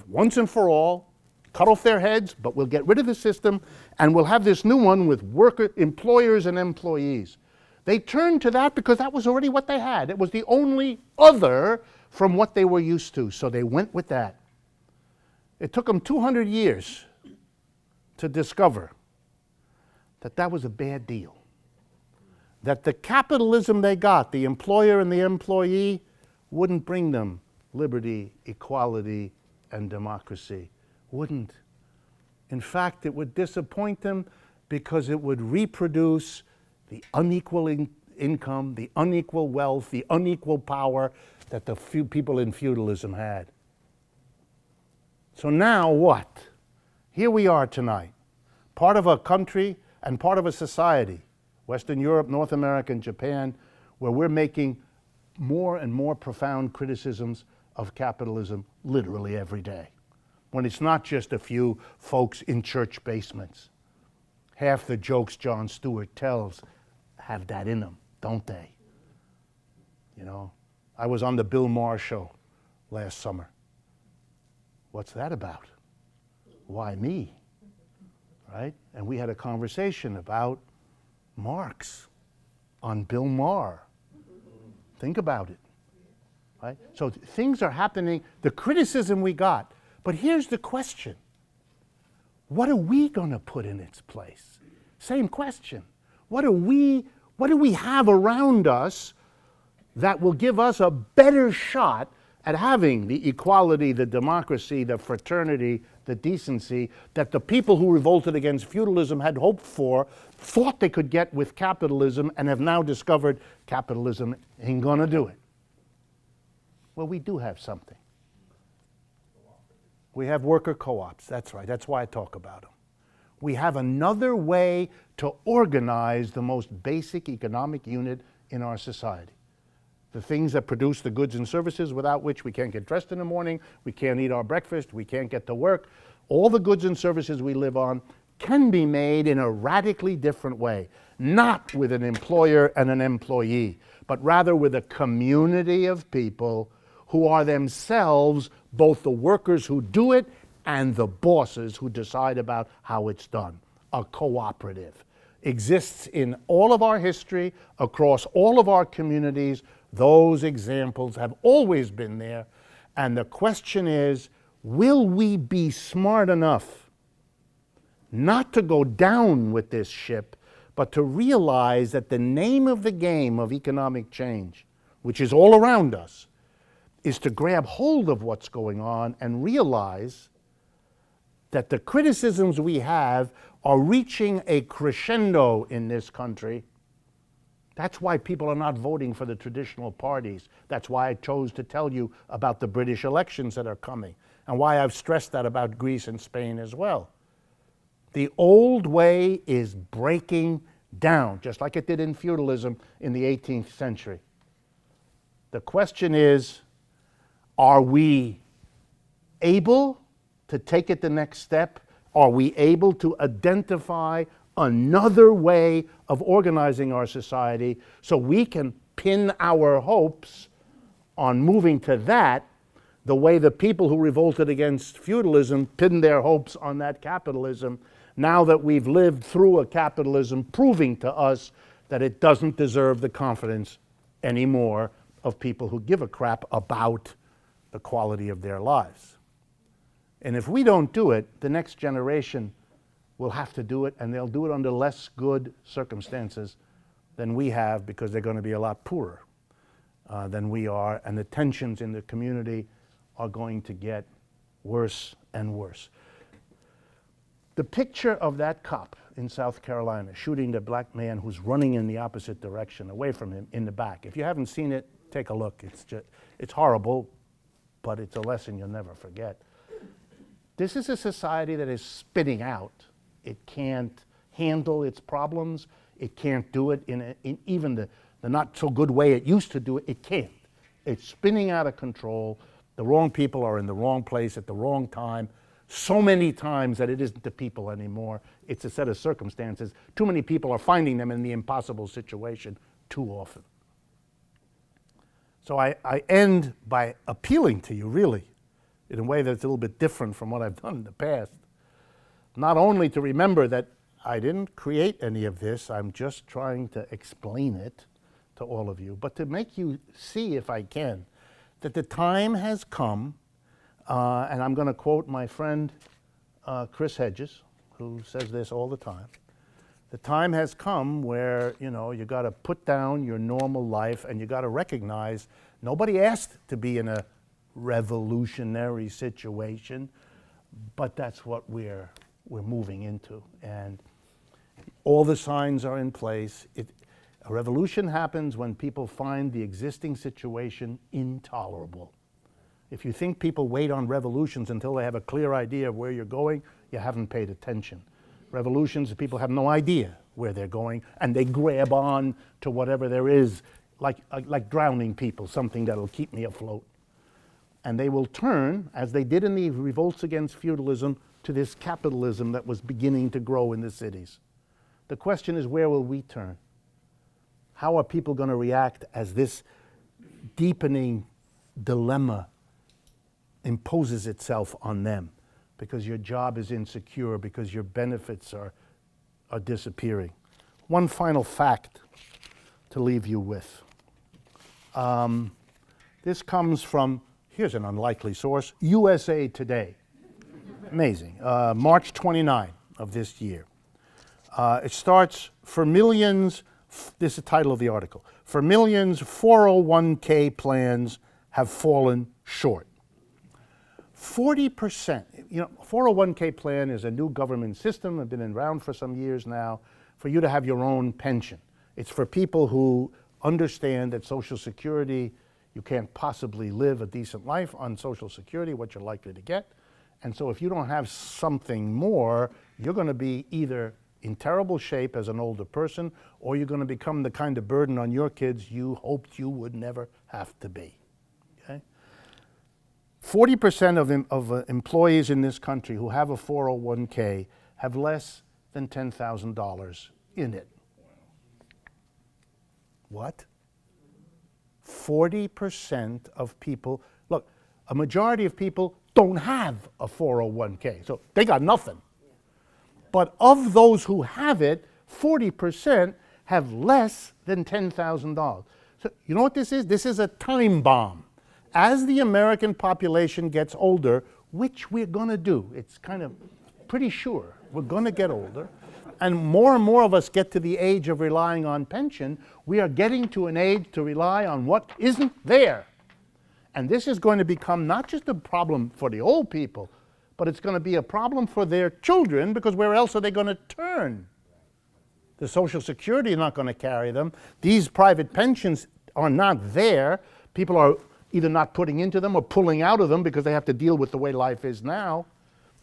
once and for all, cut off their heads, but we'll get rid of the system, and we'll have this new one with employers and employees. They turned to that because that was already what they had. It was the only other from what they were used to, so they went with that. It took them 200 years to discover that that was a bad deal. That the capitalism they got, the employer and the employee, wouldn't bring them liberty, equality, and democracy. Wouldn't. In fact, it would disappoint them because it would reproduce the unequal income, the unequal wealth, the unequal power that the few people in feudalism had. So now what? Here we are tonight, part of a country and part of a society, Western Europe, North America, and Japan, where we're making more and more profound criticisms of capitalism literally every day. When it's not just a few folks in church basements. Half the jokes Jon Stewart tells have that in them, don't they? You know, I was on the Bill Maher show last summer. What's that about? Why me? Right? And we had a conversation about Marx on Bill Maher. Think about it. Right? So things are happening, the criticism we got. But here's the question. What are we going to put in its place? Same question. What do we have around us that will give us a better shot at having the equality, the democracy, the fraternity, the decency that the people who revolted against feudalism had hoped for, thought they could get with capitalism, and have now discovered capitalism ain't gonna do it? Well, we do have something. We have worker co-ops, that's right, that's why I talk about them. We have another way to organize the most basic economic unit in our society. The things that produce the goods and services without which we can't get dressed in the morning, we can't eat our breakfast, we can't get to work. All the goods and services we live on can be made in a radically different way. Not with an employer and an employee, but rather with a community of people who are themselves both the workers who do it and the bosses who decide about how it's done. A cooperative exists in all of our history, across all of our communities. Those examples have always been there. And the question is, will we be smart enough not to go down with this ship, but to realize that the name of the game of economic change, which is all around us, is to grab hold of what's going on and realize that the criticisms we have are reaching a crescendo in this country. That's why people are not voting for the traditional parties. That's why I chose to tell you about the British elections that are coming, and why I've stressed that about Greece and Spain as well. The old way is breaking down, just like it did in feudalism in the 18th century. The question is, are we able to take it the next step? Are we able to identify another way of organizing our society so we can pin our hopes on moving to that, the way the people who revolted against feudalism pinned their hopes on that capitalism, now that we've lived through a capitalism proving to us that it doesn't deserve the confidence anymore of people who give a crap about the quality of their lives. And if we don't do it, the next generation will have to do it, and they'll do it under less good circumstances than we have, because they're going to be a lot poorer than we are, and the tensions in the community are going to get worse and worse. The picture of that cop in South Carolina shooting the black man who's running in the opposite direction away from him in the back. If you haven't seen it, take a look. It's horrible, but it's a lesson you'll never forget. This is a society that is spitting out. It can't handle its problems. It can't do it in even the not so good way it used to do it. It can't. It's spinning out of control. The wrong people are in the wrong place at the wrong time. So many times that it isn't the people anymore. It's a set of circumstances. Too many people are finding them in the impossible situation too often. So I end by appealing to you, really, in a way that's a little bit different from what I've done in the past. Not only to remember that I didn't create any of this, I'm just trying to explain it to all of you, but to make you see, if I can, that the time has come, and I'm going to quote my friend Chris Hedges, who says this all the time. The time has come where, you know, you got to put down your normal life and you got to recognize nobody asked to be in a revolutionary situation, but that's what we're moving into. And all the signs are in place. A revolution happens when people find the existing situation intolerable. If you think people wait on revolutions until they have a clear idea of where you're going, you haven't paid attention. Revolutions, people have no idea where they're going, and they grab on to whatever there is, like drowning people, something that'll keep me afloat. And they will turn, as they did in the revolts against feudalism, to this capitalism that was beginning to grow in the cities. The question is, where will we turn? How are people going to react as this deepening dilemma imposes itself on them? Because your job is insecure, because your benefits are disappearing. One final fact to leave you with. This comes from, here's an unlikely source, USA Today. Amazing. March 29 of this year. It starts, for millions, this is the title of the article, for millions, 401k plans have fallen short. 40%, you know, 401k plan is a new government system, it's been around for some years now, for you to have your own pension. It's for people who understand that Social Security, you can't possibly live a decent life on Social Security, what you're likely to get. And so if you don't have something more, you're going to be either in terrible shape as an older person, or you're going to become the kind of burden on your kids you hoped you would never have to be. 40% of employees in this country who have a 401k have less than $10,000 in it. What? 40% of people, look, a majority of people don't have a 401k, so they got nothing. But of those who have it, 40% have less than $10,000. So you know what this is? This is a time bomb. As the American population gets older, which we're going to do, it's kind of pretty sure we're going to get older, and more of us get to the age of relying on pension, we are getting to an age to rely on what isn't there. And this is going to become not just a problem for the old people, but it's going to be a problem for their children, because where else are they going to turn? The Social Security is not going to carry them. These private pensions are not there. People are either not putting into them or pulling out of them because they have to deal with the way life is now.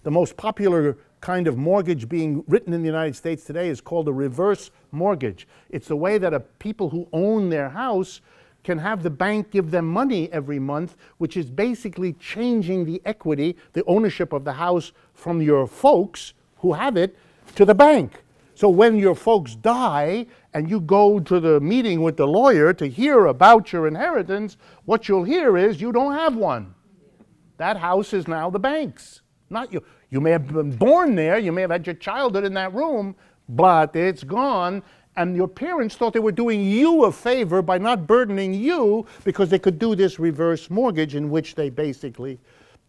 The most popular kind of mortgage being written in the United States today is called a reverse mortgage. It's the way that people who own their house can have the bank give them money every month, which is basically changing the equity, the ownership of the house from your folks who have it to the bank. So when your folks die and you go to the meeting with the lawyer to hear about your inheritance, what you'll hear is you don't have one. That house is now the bank's, not you. You may have been born there, you may have had your childhood in that room, but it's gone, and your parents thought they were doing you a favor by not burdening you because they could do this reverse mortgage in which they basically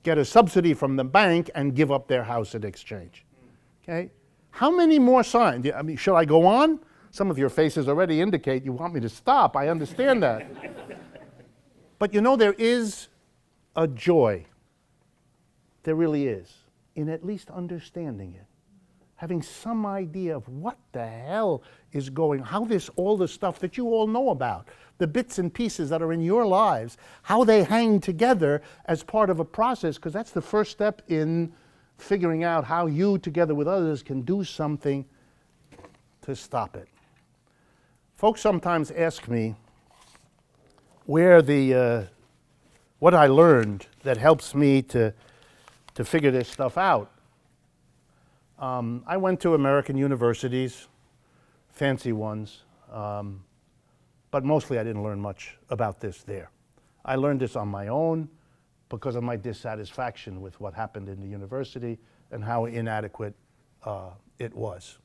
get a subsidy from the bank and give up their house in exchange. Okay? How many more signs? I mean, should I go on? Some of your faces already indicate you want me to stop. I understand that. But you know, there is a joy. There really is, in at least understanding it. Having some idea of what the hell is going, how all the stuff that you all know about, the bits and pieces that are in your lives, how they hang together as part of a process, because that's the first step in figuring out how you, together with others, can do something to stop it. Folks sometimes ask me where what I learned that helps me to figure this stuff out. I went to American universities, fancy ones, but mostly I didn't learn much about this there. I learned this on my own because of my dissatisfaction with what happened in the university and how inadequate it was.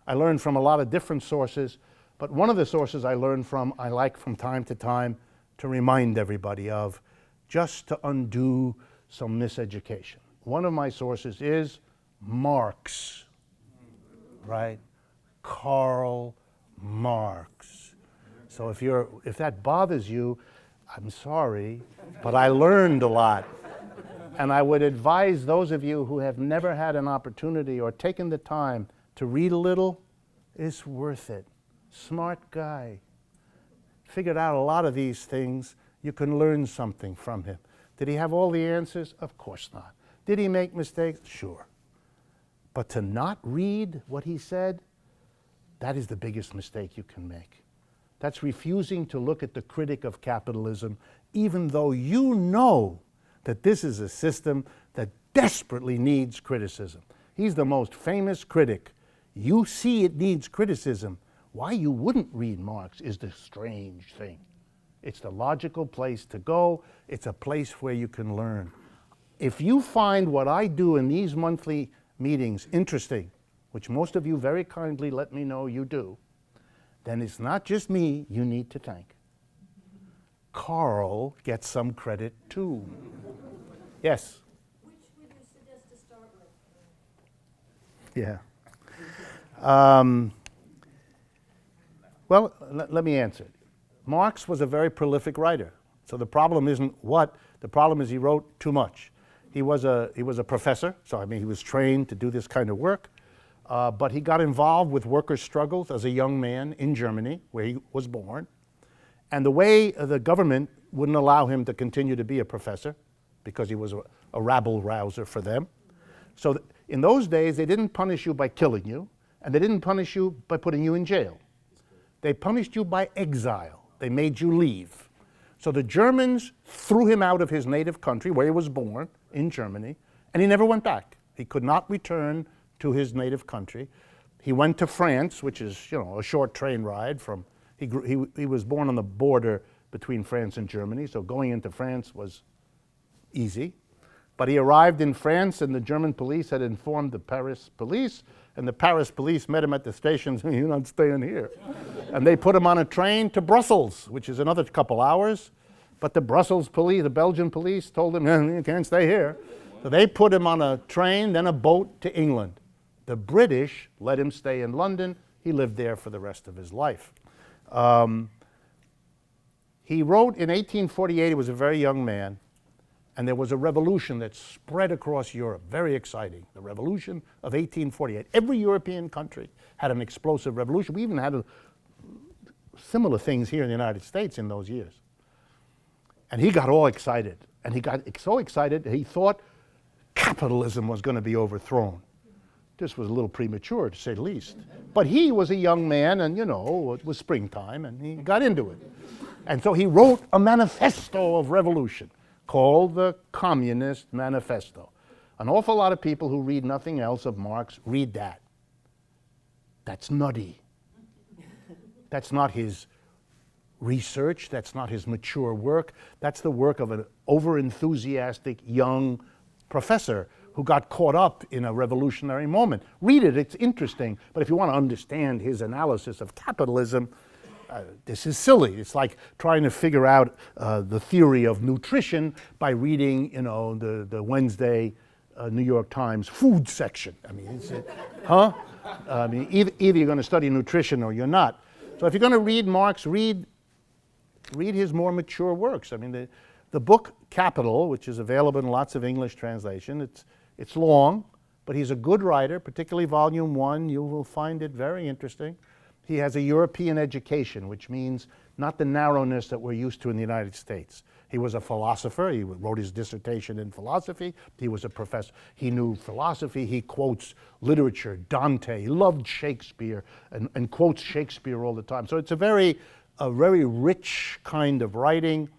I learned from a lot of different sources, but one of the sources I learned from, I like from time to time to remind everybody of, just to undo some miseducation. One of my sources is Marx, right? Karl Marx. So if that bothers you, I'm sorry, but I learned a lot. And I would advise those of you who have never had an opportunity or taken the time to read a little, it's worth it. Smart guy. Figured out a lot of these things. You can learn something from him. Did he have all the answers? Of course not. Did he make mistakes? Sure. But to not read what he said, that is the biggest mistake you can make. That's refusing to look at the critic of capitalism, even though you know that this is a system that desperately needs criticism. He's the most famous critic. You see it needs criticism. Why you wouldn't read Marx is the strange thing. It's the logical place to go. It's a place where you can learn. If you find what I do in these monthly meetings interesting, which most of you very kindly let me know you do, then it's not just me you need to thank. Karl gets some credit too. Yes? Which would you suggest to start with? Yeah. Well, let me answer it. Marx was a very prolific writer. So the problem isn't what, the problem is he wrote too much. He was a professor, so I mean he was trained to do this kind of work, but he got involved with workers' struggles as a young man in Germany, where he was born. And the way the government wouldn't allow him to continue to be a professor, because he was a rabble-rouser for them. So in those days, they didn't punish you by killing you, and they didn't punish you by putting you in jail. They punished you by exile. They made you leave. So the Germans threw him out of his native country, where he was born, in Germany, and he never went back. He could not return to his native country. He went to France, which is, you know, a short train ride from, he was born on the border between France and Germany, so going into France was easy. But he arrived in France, and the German police had informed the Paris police, and the Paris police met him at the station saying, "You're not staying here." And they put him on a train to Brussels, which is another couple hours. But the Brussels police, the Belgian police, told him, "You can't stay here." So they put him on a train, then a boat to England. The British let him stay in London. He lived there for the rest of his life. He wrote in 1848, he was a very young man, and there was a revolution that spread across Europe, very exciting, the revolution of 1848. Every European country had an explosive revolution. We even had similar things here in the United States in those years. And he got all excited, and he got so excited that he thought capitalism was going to be overthrown. This was a little premature, to say the least. But he was a young man, and, you know, it was springtime, and he got into it. And so he wrote a manifesto of revolution called the Communist Manifesto. An awful lot of people who read nothing else of Marx read that. That's nutty. That's not his research. That's not his mature work. That's the work of an over-enthusiastic young professor who got caught up in a revolutionary moment. Read it, it's interesting, but if you want to understand his analysis of capitalism, this is silly. It's like trying to figure out the theory of nutrition by reading, you know, the Wednesday New York Times food section. I mean, I mean, either you're going to study nutrition or you're not. So if you're going to read Marx, read his more mature works. I mean, the book Capital, which is available in lots of English translation, it's long, but he's a good writer, particularly volume 1. You will find it very interesting. He has a European education, which means not the narrowness that we're used to in the United States. He was a philosopher. He wrote his dissertation in philosophy. He was a professor. He knew philosophy. He quotes literature, Dante. He loved Shakespeare and quotes Shakespeare all the time. So it's a very rich kind of writing,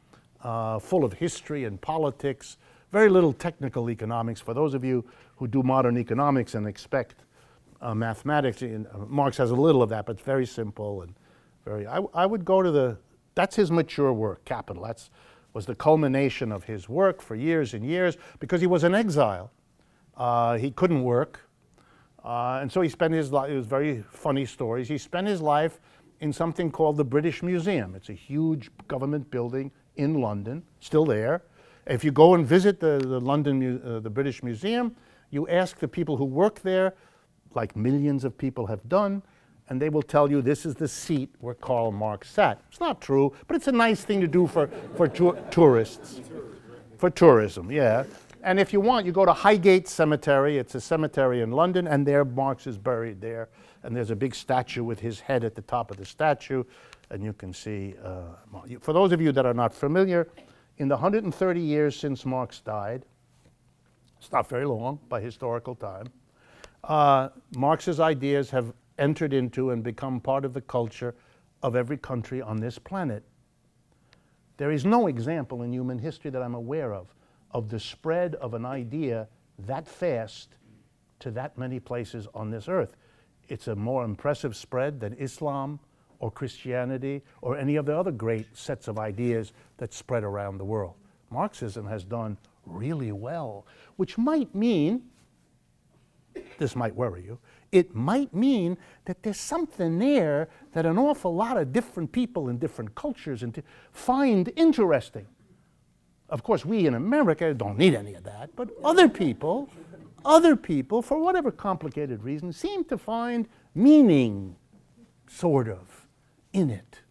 full of history and politics, very little technical economics. For those of you who do modern economics and expect mathematics, Marx has a little of that, but it's very simple and very, I would go to that's his mature work, Capital. That's was the culmination of his work for years and years, because he was in exile. He couldn't work. And so he spent his life, it was very funny stories. He spent his life in something called the British Museum. It's a huge government building in London, still there. If you go and visit the British Museum, you ask the people who work there, like millions of people have done, and they will tell you this is the seat where Karl Marx sat. It's not true, but it's a nice thing to do for tourists. For tourism, yeah. And if you want, you go to Highgate Cemetery. It's a cemetery in London, and there Marx is buried there. And there's a big statue with his head at the top of the statue, and you can see, for those of you that are not familiar, in the 130 years since Marx died, it's not very long by historical time, Marx's ideas have entered into and become part of the culture of every country on this planet. There is no example in human history that I'm aware of the spread of an idea that fast to that many places on this earth. It's a more impressive spread than Islam or Christianity or any of the other great sets of ideas that spread around the world. Marxism has done really well, which might mean, this might worry you, it might mean that there's something there that an awful lot of different people in different cultures find interesting. Of course, we in America don't need any of that, but other people, for whatever complicated reason, seem to find meaning, sort of, in it.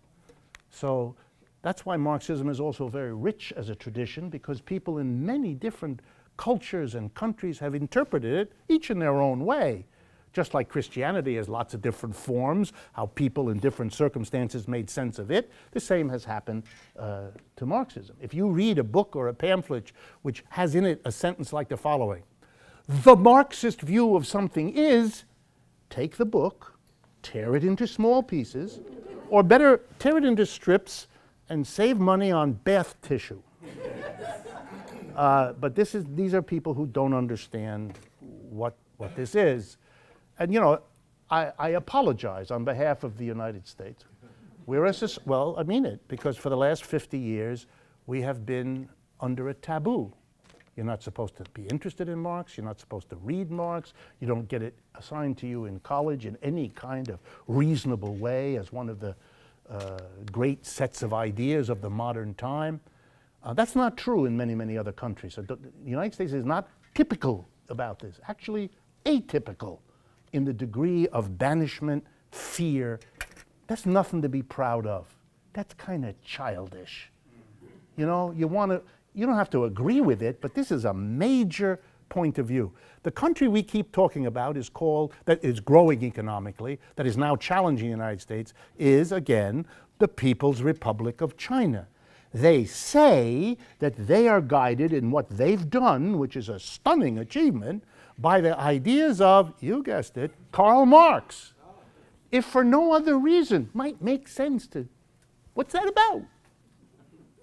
So that's why Marxism is also very rich as a tradition, because people in many different cultures and countries have interpreted it, each in their own way. Just like Christianity has lots of different forms, how people in different circumstances made sense of it, the same has happened to Marxism. If you read a book or a pamphlet which has in it a sentence like the following: the Marxist view of something is, take the book, tear it into small pieces, or better, tear it into strips and save money on bath tissue. But these are people who don't understand what this is. And you know, I apologize on behalf of the United States. Well, I mean it, because for the last 50 years, we have been under a taboo. You're not supposed to be interested in Marx. You're not supposed to read Marx. You don't get it assigned to you in college in any kind of reasonable way as one of the great sets of ideas of the modern time. That's not true in many, many other countries. So the United States is not typical about this, actually atypical in the degree of banishment, fear. That's nothing to be proud of. That's kind of childish. You know, you don't have to agree with it, but this is a major point of view. The country we keep talking about that is growing economically, that is now challenging the United States, is, again, the People's Republic of China. They say that they are guided in what they've done, which is a stunning achievement, by the ideas of, you guessed it, Karl Marx. If for no other reason, might make sense to, what's that about?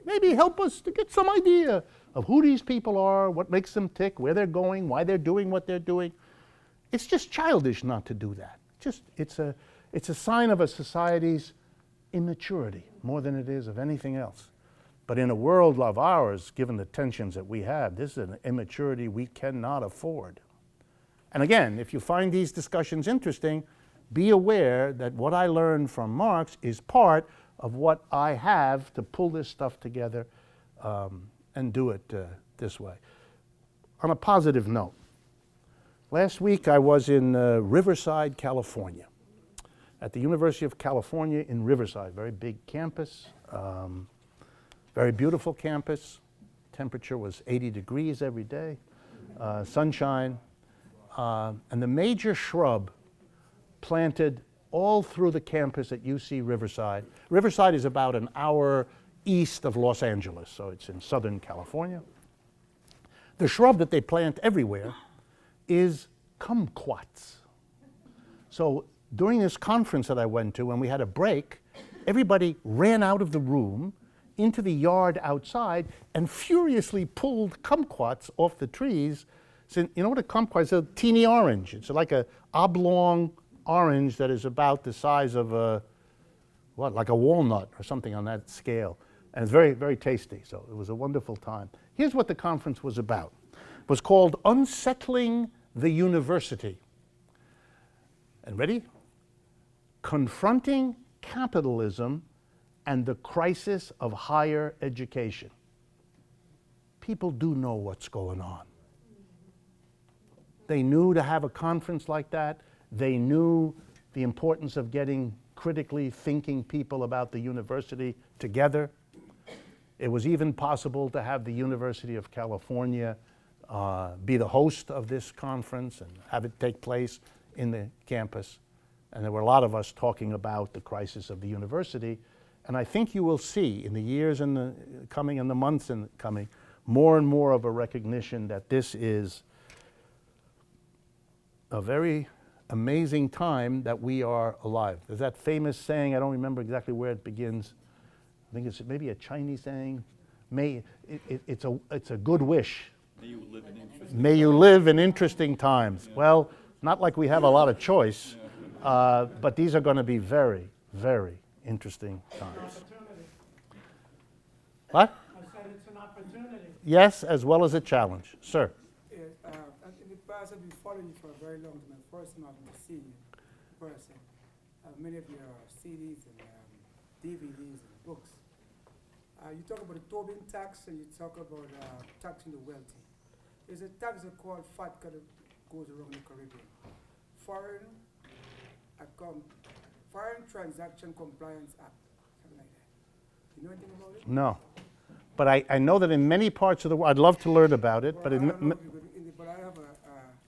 Maybe help us to get some idea of who these people are, what makes them tick, where they're going, why they're doing what they're doing. It's just childish not to do that. It's a sign of a society's immaturity more than it is of anything else. But in a world of ours, given the tensions that we have, this is an immaturity we cannot afford. And again, if you find these discussions interesting, be aware that what I learned from Marx is part of what I have to pull this stuff together and do it this way. On a positive note, last week I was in Riverside, California, at the University of California in Riverside, very big campus, very beautiful campus. Temperature was 80 degrees every day, sunshine, and the major shrub planted all through the campus at UC Riverside. Riverside is about an hour east of Los Angeles, so it's in Southern California. The shrub that they plant everywhere is kumquats. So during this conference that I went to, when we had a break, everybody ran out of the room into the yard outside and furiously pulled kumquats off the trees. So, you know what a kumquat is? A teeny orange. It's like an oblong orange that is about the size of like a walnut or something on that scale. And it's very, very tasty. So it was a wonderful time. Here's what the conference was about. It was called Unsettling the University. And ready? Confronting capitalism and the crisis of higher education. People do know what's going on. They knew to have a conference like that. They knew the importance of getting critically thinking people about the university together. It was even possible to have the University of California be the host of this conference and have it take place in the campus. And there were a lot of us talking about the crisis of the university. And I think you will see in the years and the coming and the months and coming more and more of a recognition that this is a very amazing time that we are alive. There's that famous saying, I don't remember exactly where it begins. I think it's maybe a Chinese saying. It's a good wish. May you live in interesting times. Yeah. Well, not like we have a lot of choice, but these are going to be very, very interesting times. What? I said it's an opportunity. Yes, as well as a challenge. Sir. In the past, I've been following you for a very long time. First time I've been seeing you in person. Many of your CDs and DVDs and books. You talk about the Tobin tax and you talk about taxing the wealthy. There's a tax called FATCA that goes around the Caribbean. Foreign Transaction Compliance Act, something like that. You know anything about it? No. But I know that in many parts of the world, I'd love to learn about it, Well, but I don't know if you could, but I have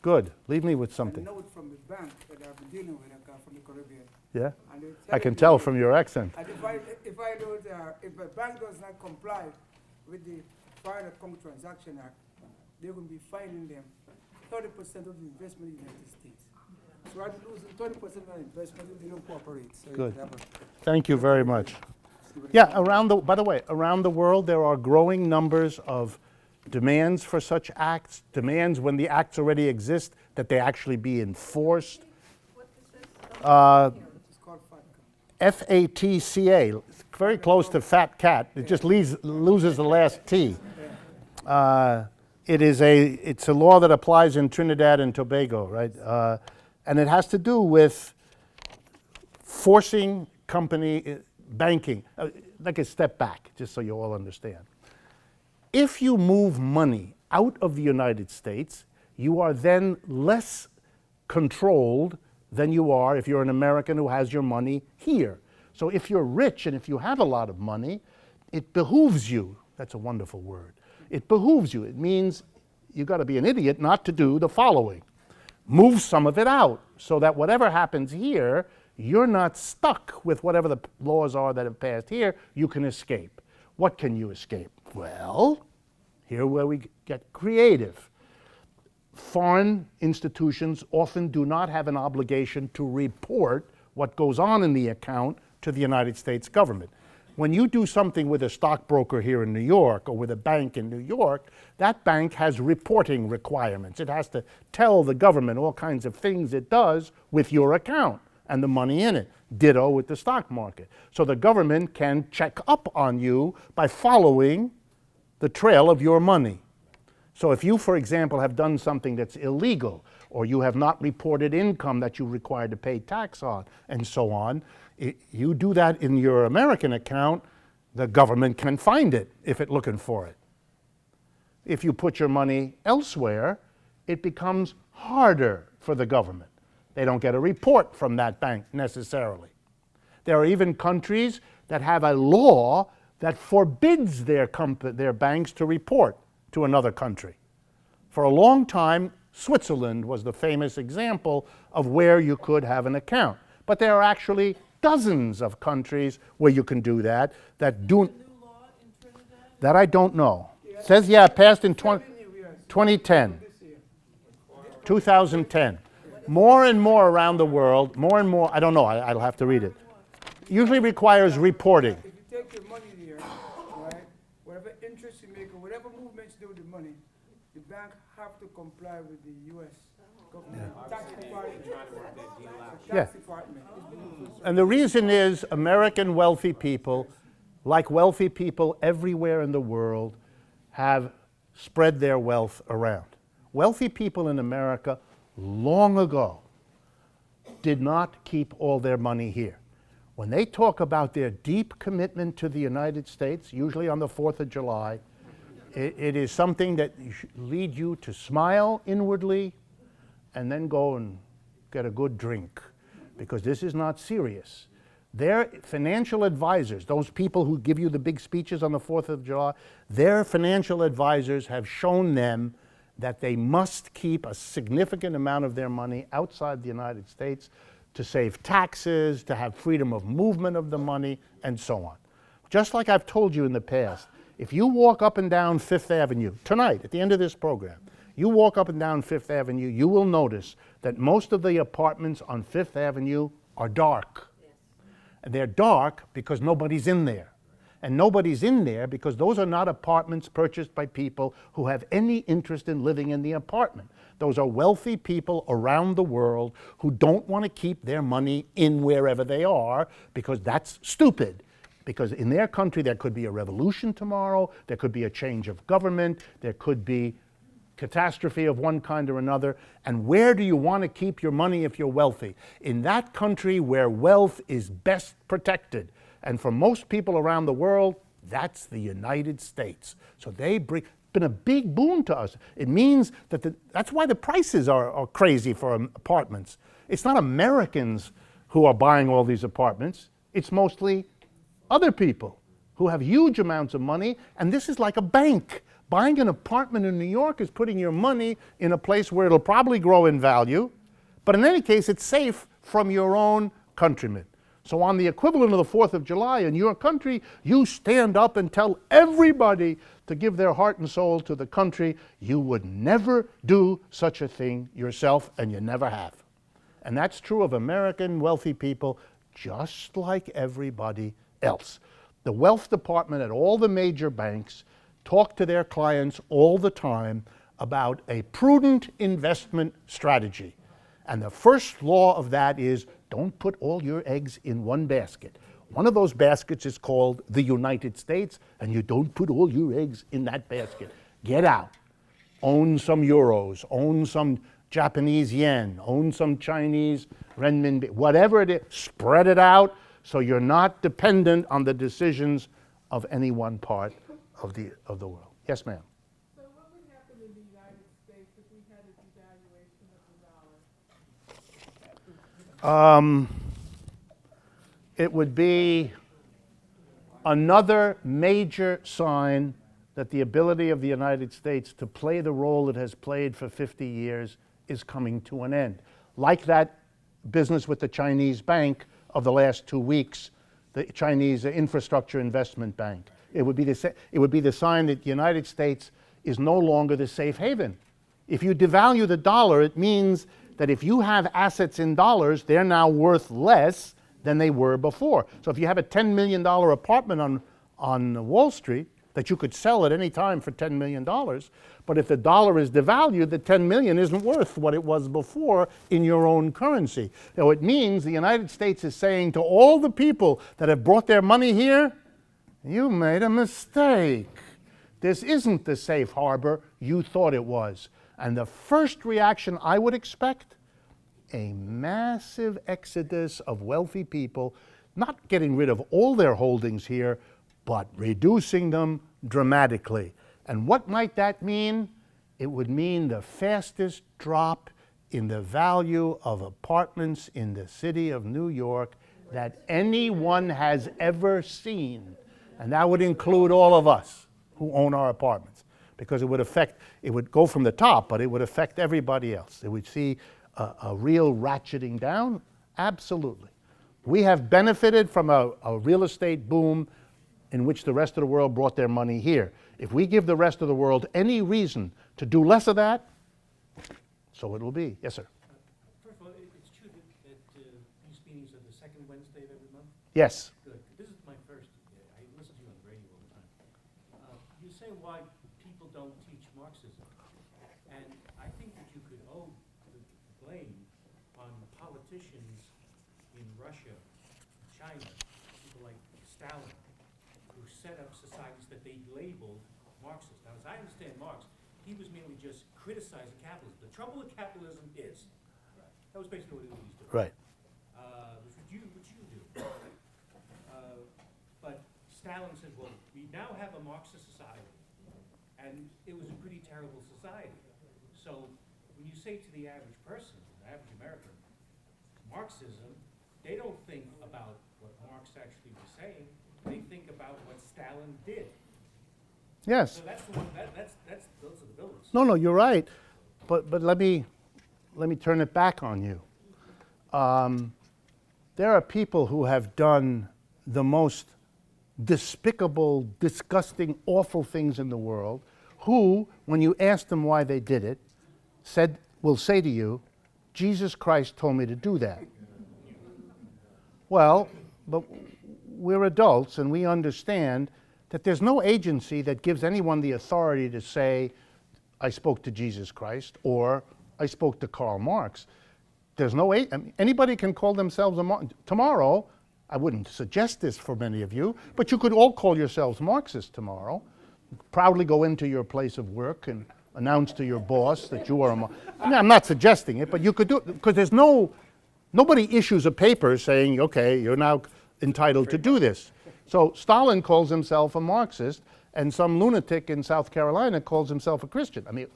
good. Leave me with a something. note from the bank that I've been dealing with from the Caribbean. Yeah? And they I can me tell from your accent. And if a bank does not comply with the Foreign Account Transaction Act, they're going to be fining them 30% of the investment in the United States. So I'd be losing 30% of my investment if they don't cooperate. So Good. you have Thank you very much. Yeah, by the way, around the world there are growing numbers of demands for such acts, demands when the acts already exist that they actually be enforced. it's called FATCA. FATCA, it's very close to fat cat. It just loses the last T. It's a law that applies in Trinidad and Tobago, right? And it has to do with forcing banking. Like a step back, just so you all understand. If you move money out of the United States, you are then less controlled than you are if you're an American who has your money here. So if you're rich and if you have a lot of money, it behooves you. That's a wonderful word. It behooves you. It means you've got to be an idiot not to do the following. Move some of it out so that whatever happens here, you're not stuck with whatever the laws are that have passed here. You can escape. What can you escape? Well, here where we get creative. Foreign institutions often do not have an obligation to report what goes on in the account to the United States government. When you do something with a stockbroker here in New York or with a bank in New York, that bank has reporting requirements. It has to tell the government all kinds of things it does with your account and the money in it. Ditto with the stock market. So the government can check up on you by following the trail of your money. So if you, for example, have done something that's illegal, or you have not reported income that you're required to pay tax on, and so on, you do that in your American account, the government can find it if it's looking for it. If you put your money elsewhere, it becomes harder for the government. They don't get a report from that bank necessarily. There are even countries that have a law that forbids their banks to report to another country. For a long time, Switzerland was the famous example of where you could have an account. But there are actually dozens of countries where you can do that, that do. The new law That I don't know. Says, yeah, it passed in 2010, 2010. More and more around the world, more and more, I don't know, I'll have to read it. Usually requires reporting. If you take your money there, right, whatever interest you make or whatever movements you do with the money, the bank have to comply with the U.S. government tax department. Yeah. And the reason is American wealthy people, like wealthy people everywhere in the world, have spread their wealth around. Wealthy people in America long ago did not keep all their money here. When they talk about their deep commitment to the United States, usually on the 4th of July, it is something that should lead you to smile inwardly and then go and get a good drink, because this is not serious. Their financial advisors, those people who give you the big speeches on the 4th of July, their financial advisors have shown them that they must keep a significant amount of their money outside the United States to save taxes, to have freedom of movement of the money, and so on. Just like I've told you in the past, if you walk up and down Fifth Avenue, tonight, at the end of this program, you walk up and down Fifth Avenue, you will notice that most of the apartments on Fifth Avenue are dark. And they're dark because nobody's in there. And nobody's in there because those are not apartments purchased by people who have any interest in living in the apartment. Those are wealthy people around the world who don't want to keep their money in wherever they are, because that's stupid. Because in their country there could be a revolution tomorrow, there could be a change of government, there could be catastrophe of one kind or another. And where do you want to keep your money if you're wealthy? In that country where wealth is best protected. And for most people around the world, that's the United States. So they bring, been a big boon to us. It means that that's why the prices are crazy for apartments. It's not Americans who are buying all these apartments. It's mostly other people who have huge amounts of money, and this is like a bank. Buying an apartment in New York is putting your money in a place where it'll probably grow in value, but in any case, it's safe from your own countrymen. So on the equivalent of the 4th of July in your country, you stand up and tell everybody to give their heart and soul to the country. You would never do such a thing yourself, and you never have. And that's true of American wealthy people, just like everybody else. The wealth department at all the major banks talk to their clients all the time about a prudent investment strategy. And the first law of that is, don't put all your eggs in one basket. One of those baskets is called the United States, and you don't put all your eggs in that basket. Get out. Own some euros, own some Japanese yen, own some Chinese renminbi, whatever it is, spread it out so you're not dependent on the decisions of any one part of the world. Yes, ma'am. So what would happen in the United States if we had a devaluation of the dollar? It would be another major sign that the ability of the United States to play the role it has played for 50 years is coming to an end. Like that business with the Chinese bank of the last 2 weeks, the Chinese Infrastructure Investment Bank. It would be the sign that the United States is no longer the safe haven. If you devalue the dollar, it means that if you have assets in dollars, they're now worth less than they were before. So if you have a $10 million apartment on Wall Street that you could sell at any time for $10 million, but if the dollar is devalued, the $10 million isn't worth what it was before in your own currency. So it means the United States is saying to all the people that have brought their money here, you made a mistake. This isn't the safe harbor you thought it was. And the first reaction I would expect, a massive exodus of wealthy people, not getting rid of all their holdings here, but reducing them dramatically. And what might that mean? It would mean the fastest drop in the value of apartments in the city of New York that anyone has ever seen. And that would include all of us who own our apartments, because it would go from the top, but it would affect everybody else. It would see a real ratcheting down, absolutely. We have benefited from a real estate boom in which the rest of the world brought their money here. If we give the rest of the world any reason to do less of that, so it will be. Yes, sir. First of all, it's true that these meetings are the second Wednesday of every month? Yes. Good. This is my first. I listen to you on the radio all the time. You say why people don't teach Marxism. And I think that you could owe the blame on politicians in Russia, China, people like Stalin, who set up societies that they labeled Marxist. Now, as I understand Marx, he was merely just criticizing capitalism. The trouble with capitalism is, that was basically what he was doing. Right. Which would you do. But Stalin said, well, we now have a Marxist society, and it was a pretty terrible society. So when you say to the average person, the average American, Marxism, they don't think about what Marx actually was saying. They think about what Stalin did. Yes. So that's the one. Those are the villains. No, you're right. But let me turn it back on you. There are people who have done the most despicable, disgusting, awful things in the world, who, when you ask them why they did it, will say to you, Jesus Christ told me to do that. Well, but we're adults and we understand that there's no agency that gives anyone the authority to say, I spoke to Jesus Christ, or I spoke to Karl Marx. There's no, anybody can call themselves a Marxist. Tomorrow, I wouldn't suggest this for many of you, but you could all call yourselves Marxists tomorrow. Proudly go into your place of work and announce to your boss that you are a Marxist. I mean, I'm not suggesting it, but you could do it, because there's nobody issues a paper saying, okay, you're now entitled to do this. So Stalin calls himself a Marxist, and some lunatic in South Carolina calls himself a Christian. I mean,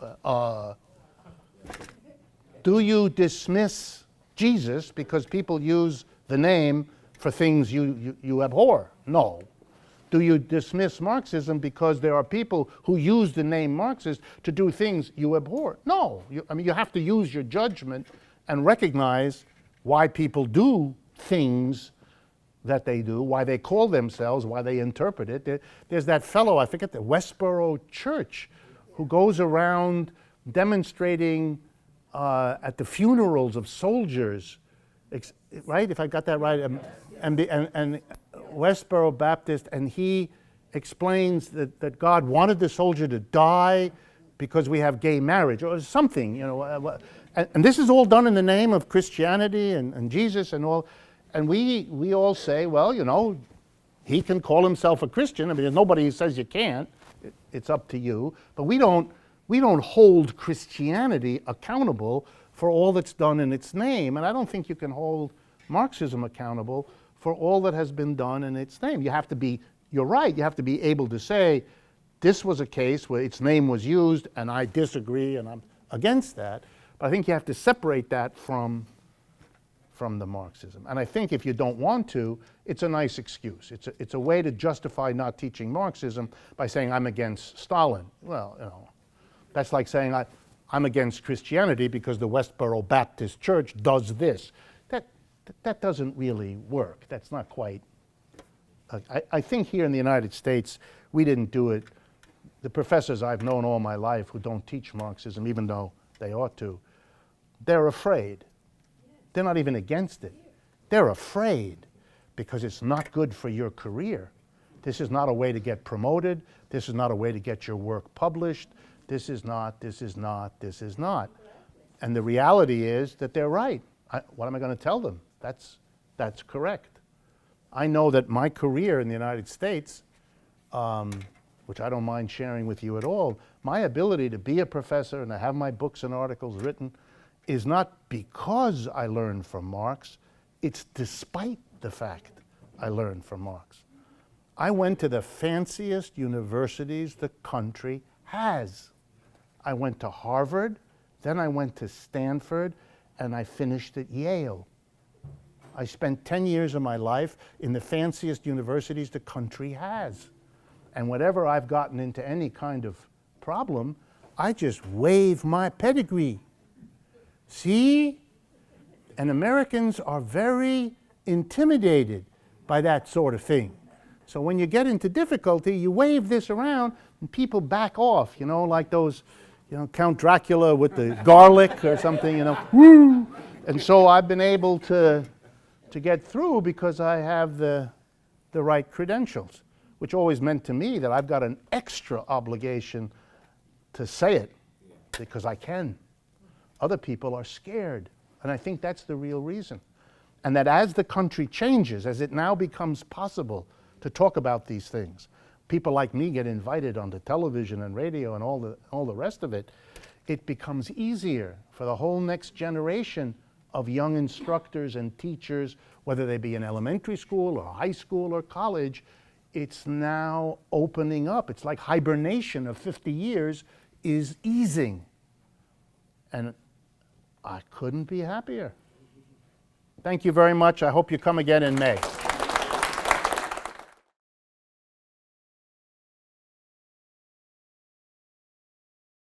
do you dismiss Jesus because people use the name for things you abhor? No. Do you dismiss Marxism because there are people who use the name Marxist to do things you abhor? No. You have to use your judgment and recognize why people do things that they do, why they call themselves, why they interpret it. There's that fellow, I forget, the Westboro Church, who goes around demonstrating at the funerals of soldiers, right? If I got that right, and Westboro Baptist, and he explains that God wanted the soldier to die because we have gay marriage or something, you know. And this is all done in the name of Christianity and Jesus and all. And we all say, well, you know, he can call himself a Christian. I mean, there's nobody who says you can't. It's up to you. But we don't hold Christianity accountable for all that's done in its name. And I don't think you can hold Marxism accountable for all that has been done in its name. You have to be, you're right, you have to be able to say, this was a case where its name was used and I disagree and I'm against that. But I think you have to separate that from the Marxism. And I think if you don't want to, it's a nice excuse. It's a way to justify not teaching Marxism by saying I'm against Stalin. Well, you know, that's like saying I'm against Christianity because the Westboro Baptist Church does this. That doesn't really work. That's not quite. I think here in the United States, we didn't do it. The professors I've known all my life who don't teach Marxism, even though they ought to, they're afraid. They're not even against it. They're afraid because it's not good for your career. This is not a way to get promoted. This is not a way to get your work published. This is not. And the reality is that they're right. What am I going to tell them? That's correct. I know that my career in the United States, which I don't mind sharing with you at all, my ability to be a professor and to have my books and articles written is not because I learned from Marx, it's despite the fact I learned from Marx. I went to the fanciest universities the country has. I went to Harvard, then I went to Stanford, and I finished at Yale. I spent 10 years of my life in the fanciest universities the country has. And whenever I've gotten into any kind of problem, I just wave my pedigree. See? And Americans are very intimidated by that sort of thing. So when you get into difficulty, you wave this around and people back off, you know, like those, you know, Count Dracula with the garlic or something, you know, woo! And so I've been able to get through because I have the right credentials, which always meant to me that I've got an extra obligation to say it because I can. Other people are scared, and I think that's the real reason. And that as the country changes, as it now becomes possible to talk about these things, people like me get invited onto television and radio and all the rest of it, it becomes easier for the whole next generation of young instructors and teachers, whether they be in elementary school or high school or college. It's now opening up. It's like hibernation of 50 years is easing. And I couldn't be happier. Thank you very much. I hope you come again in May.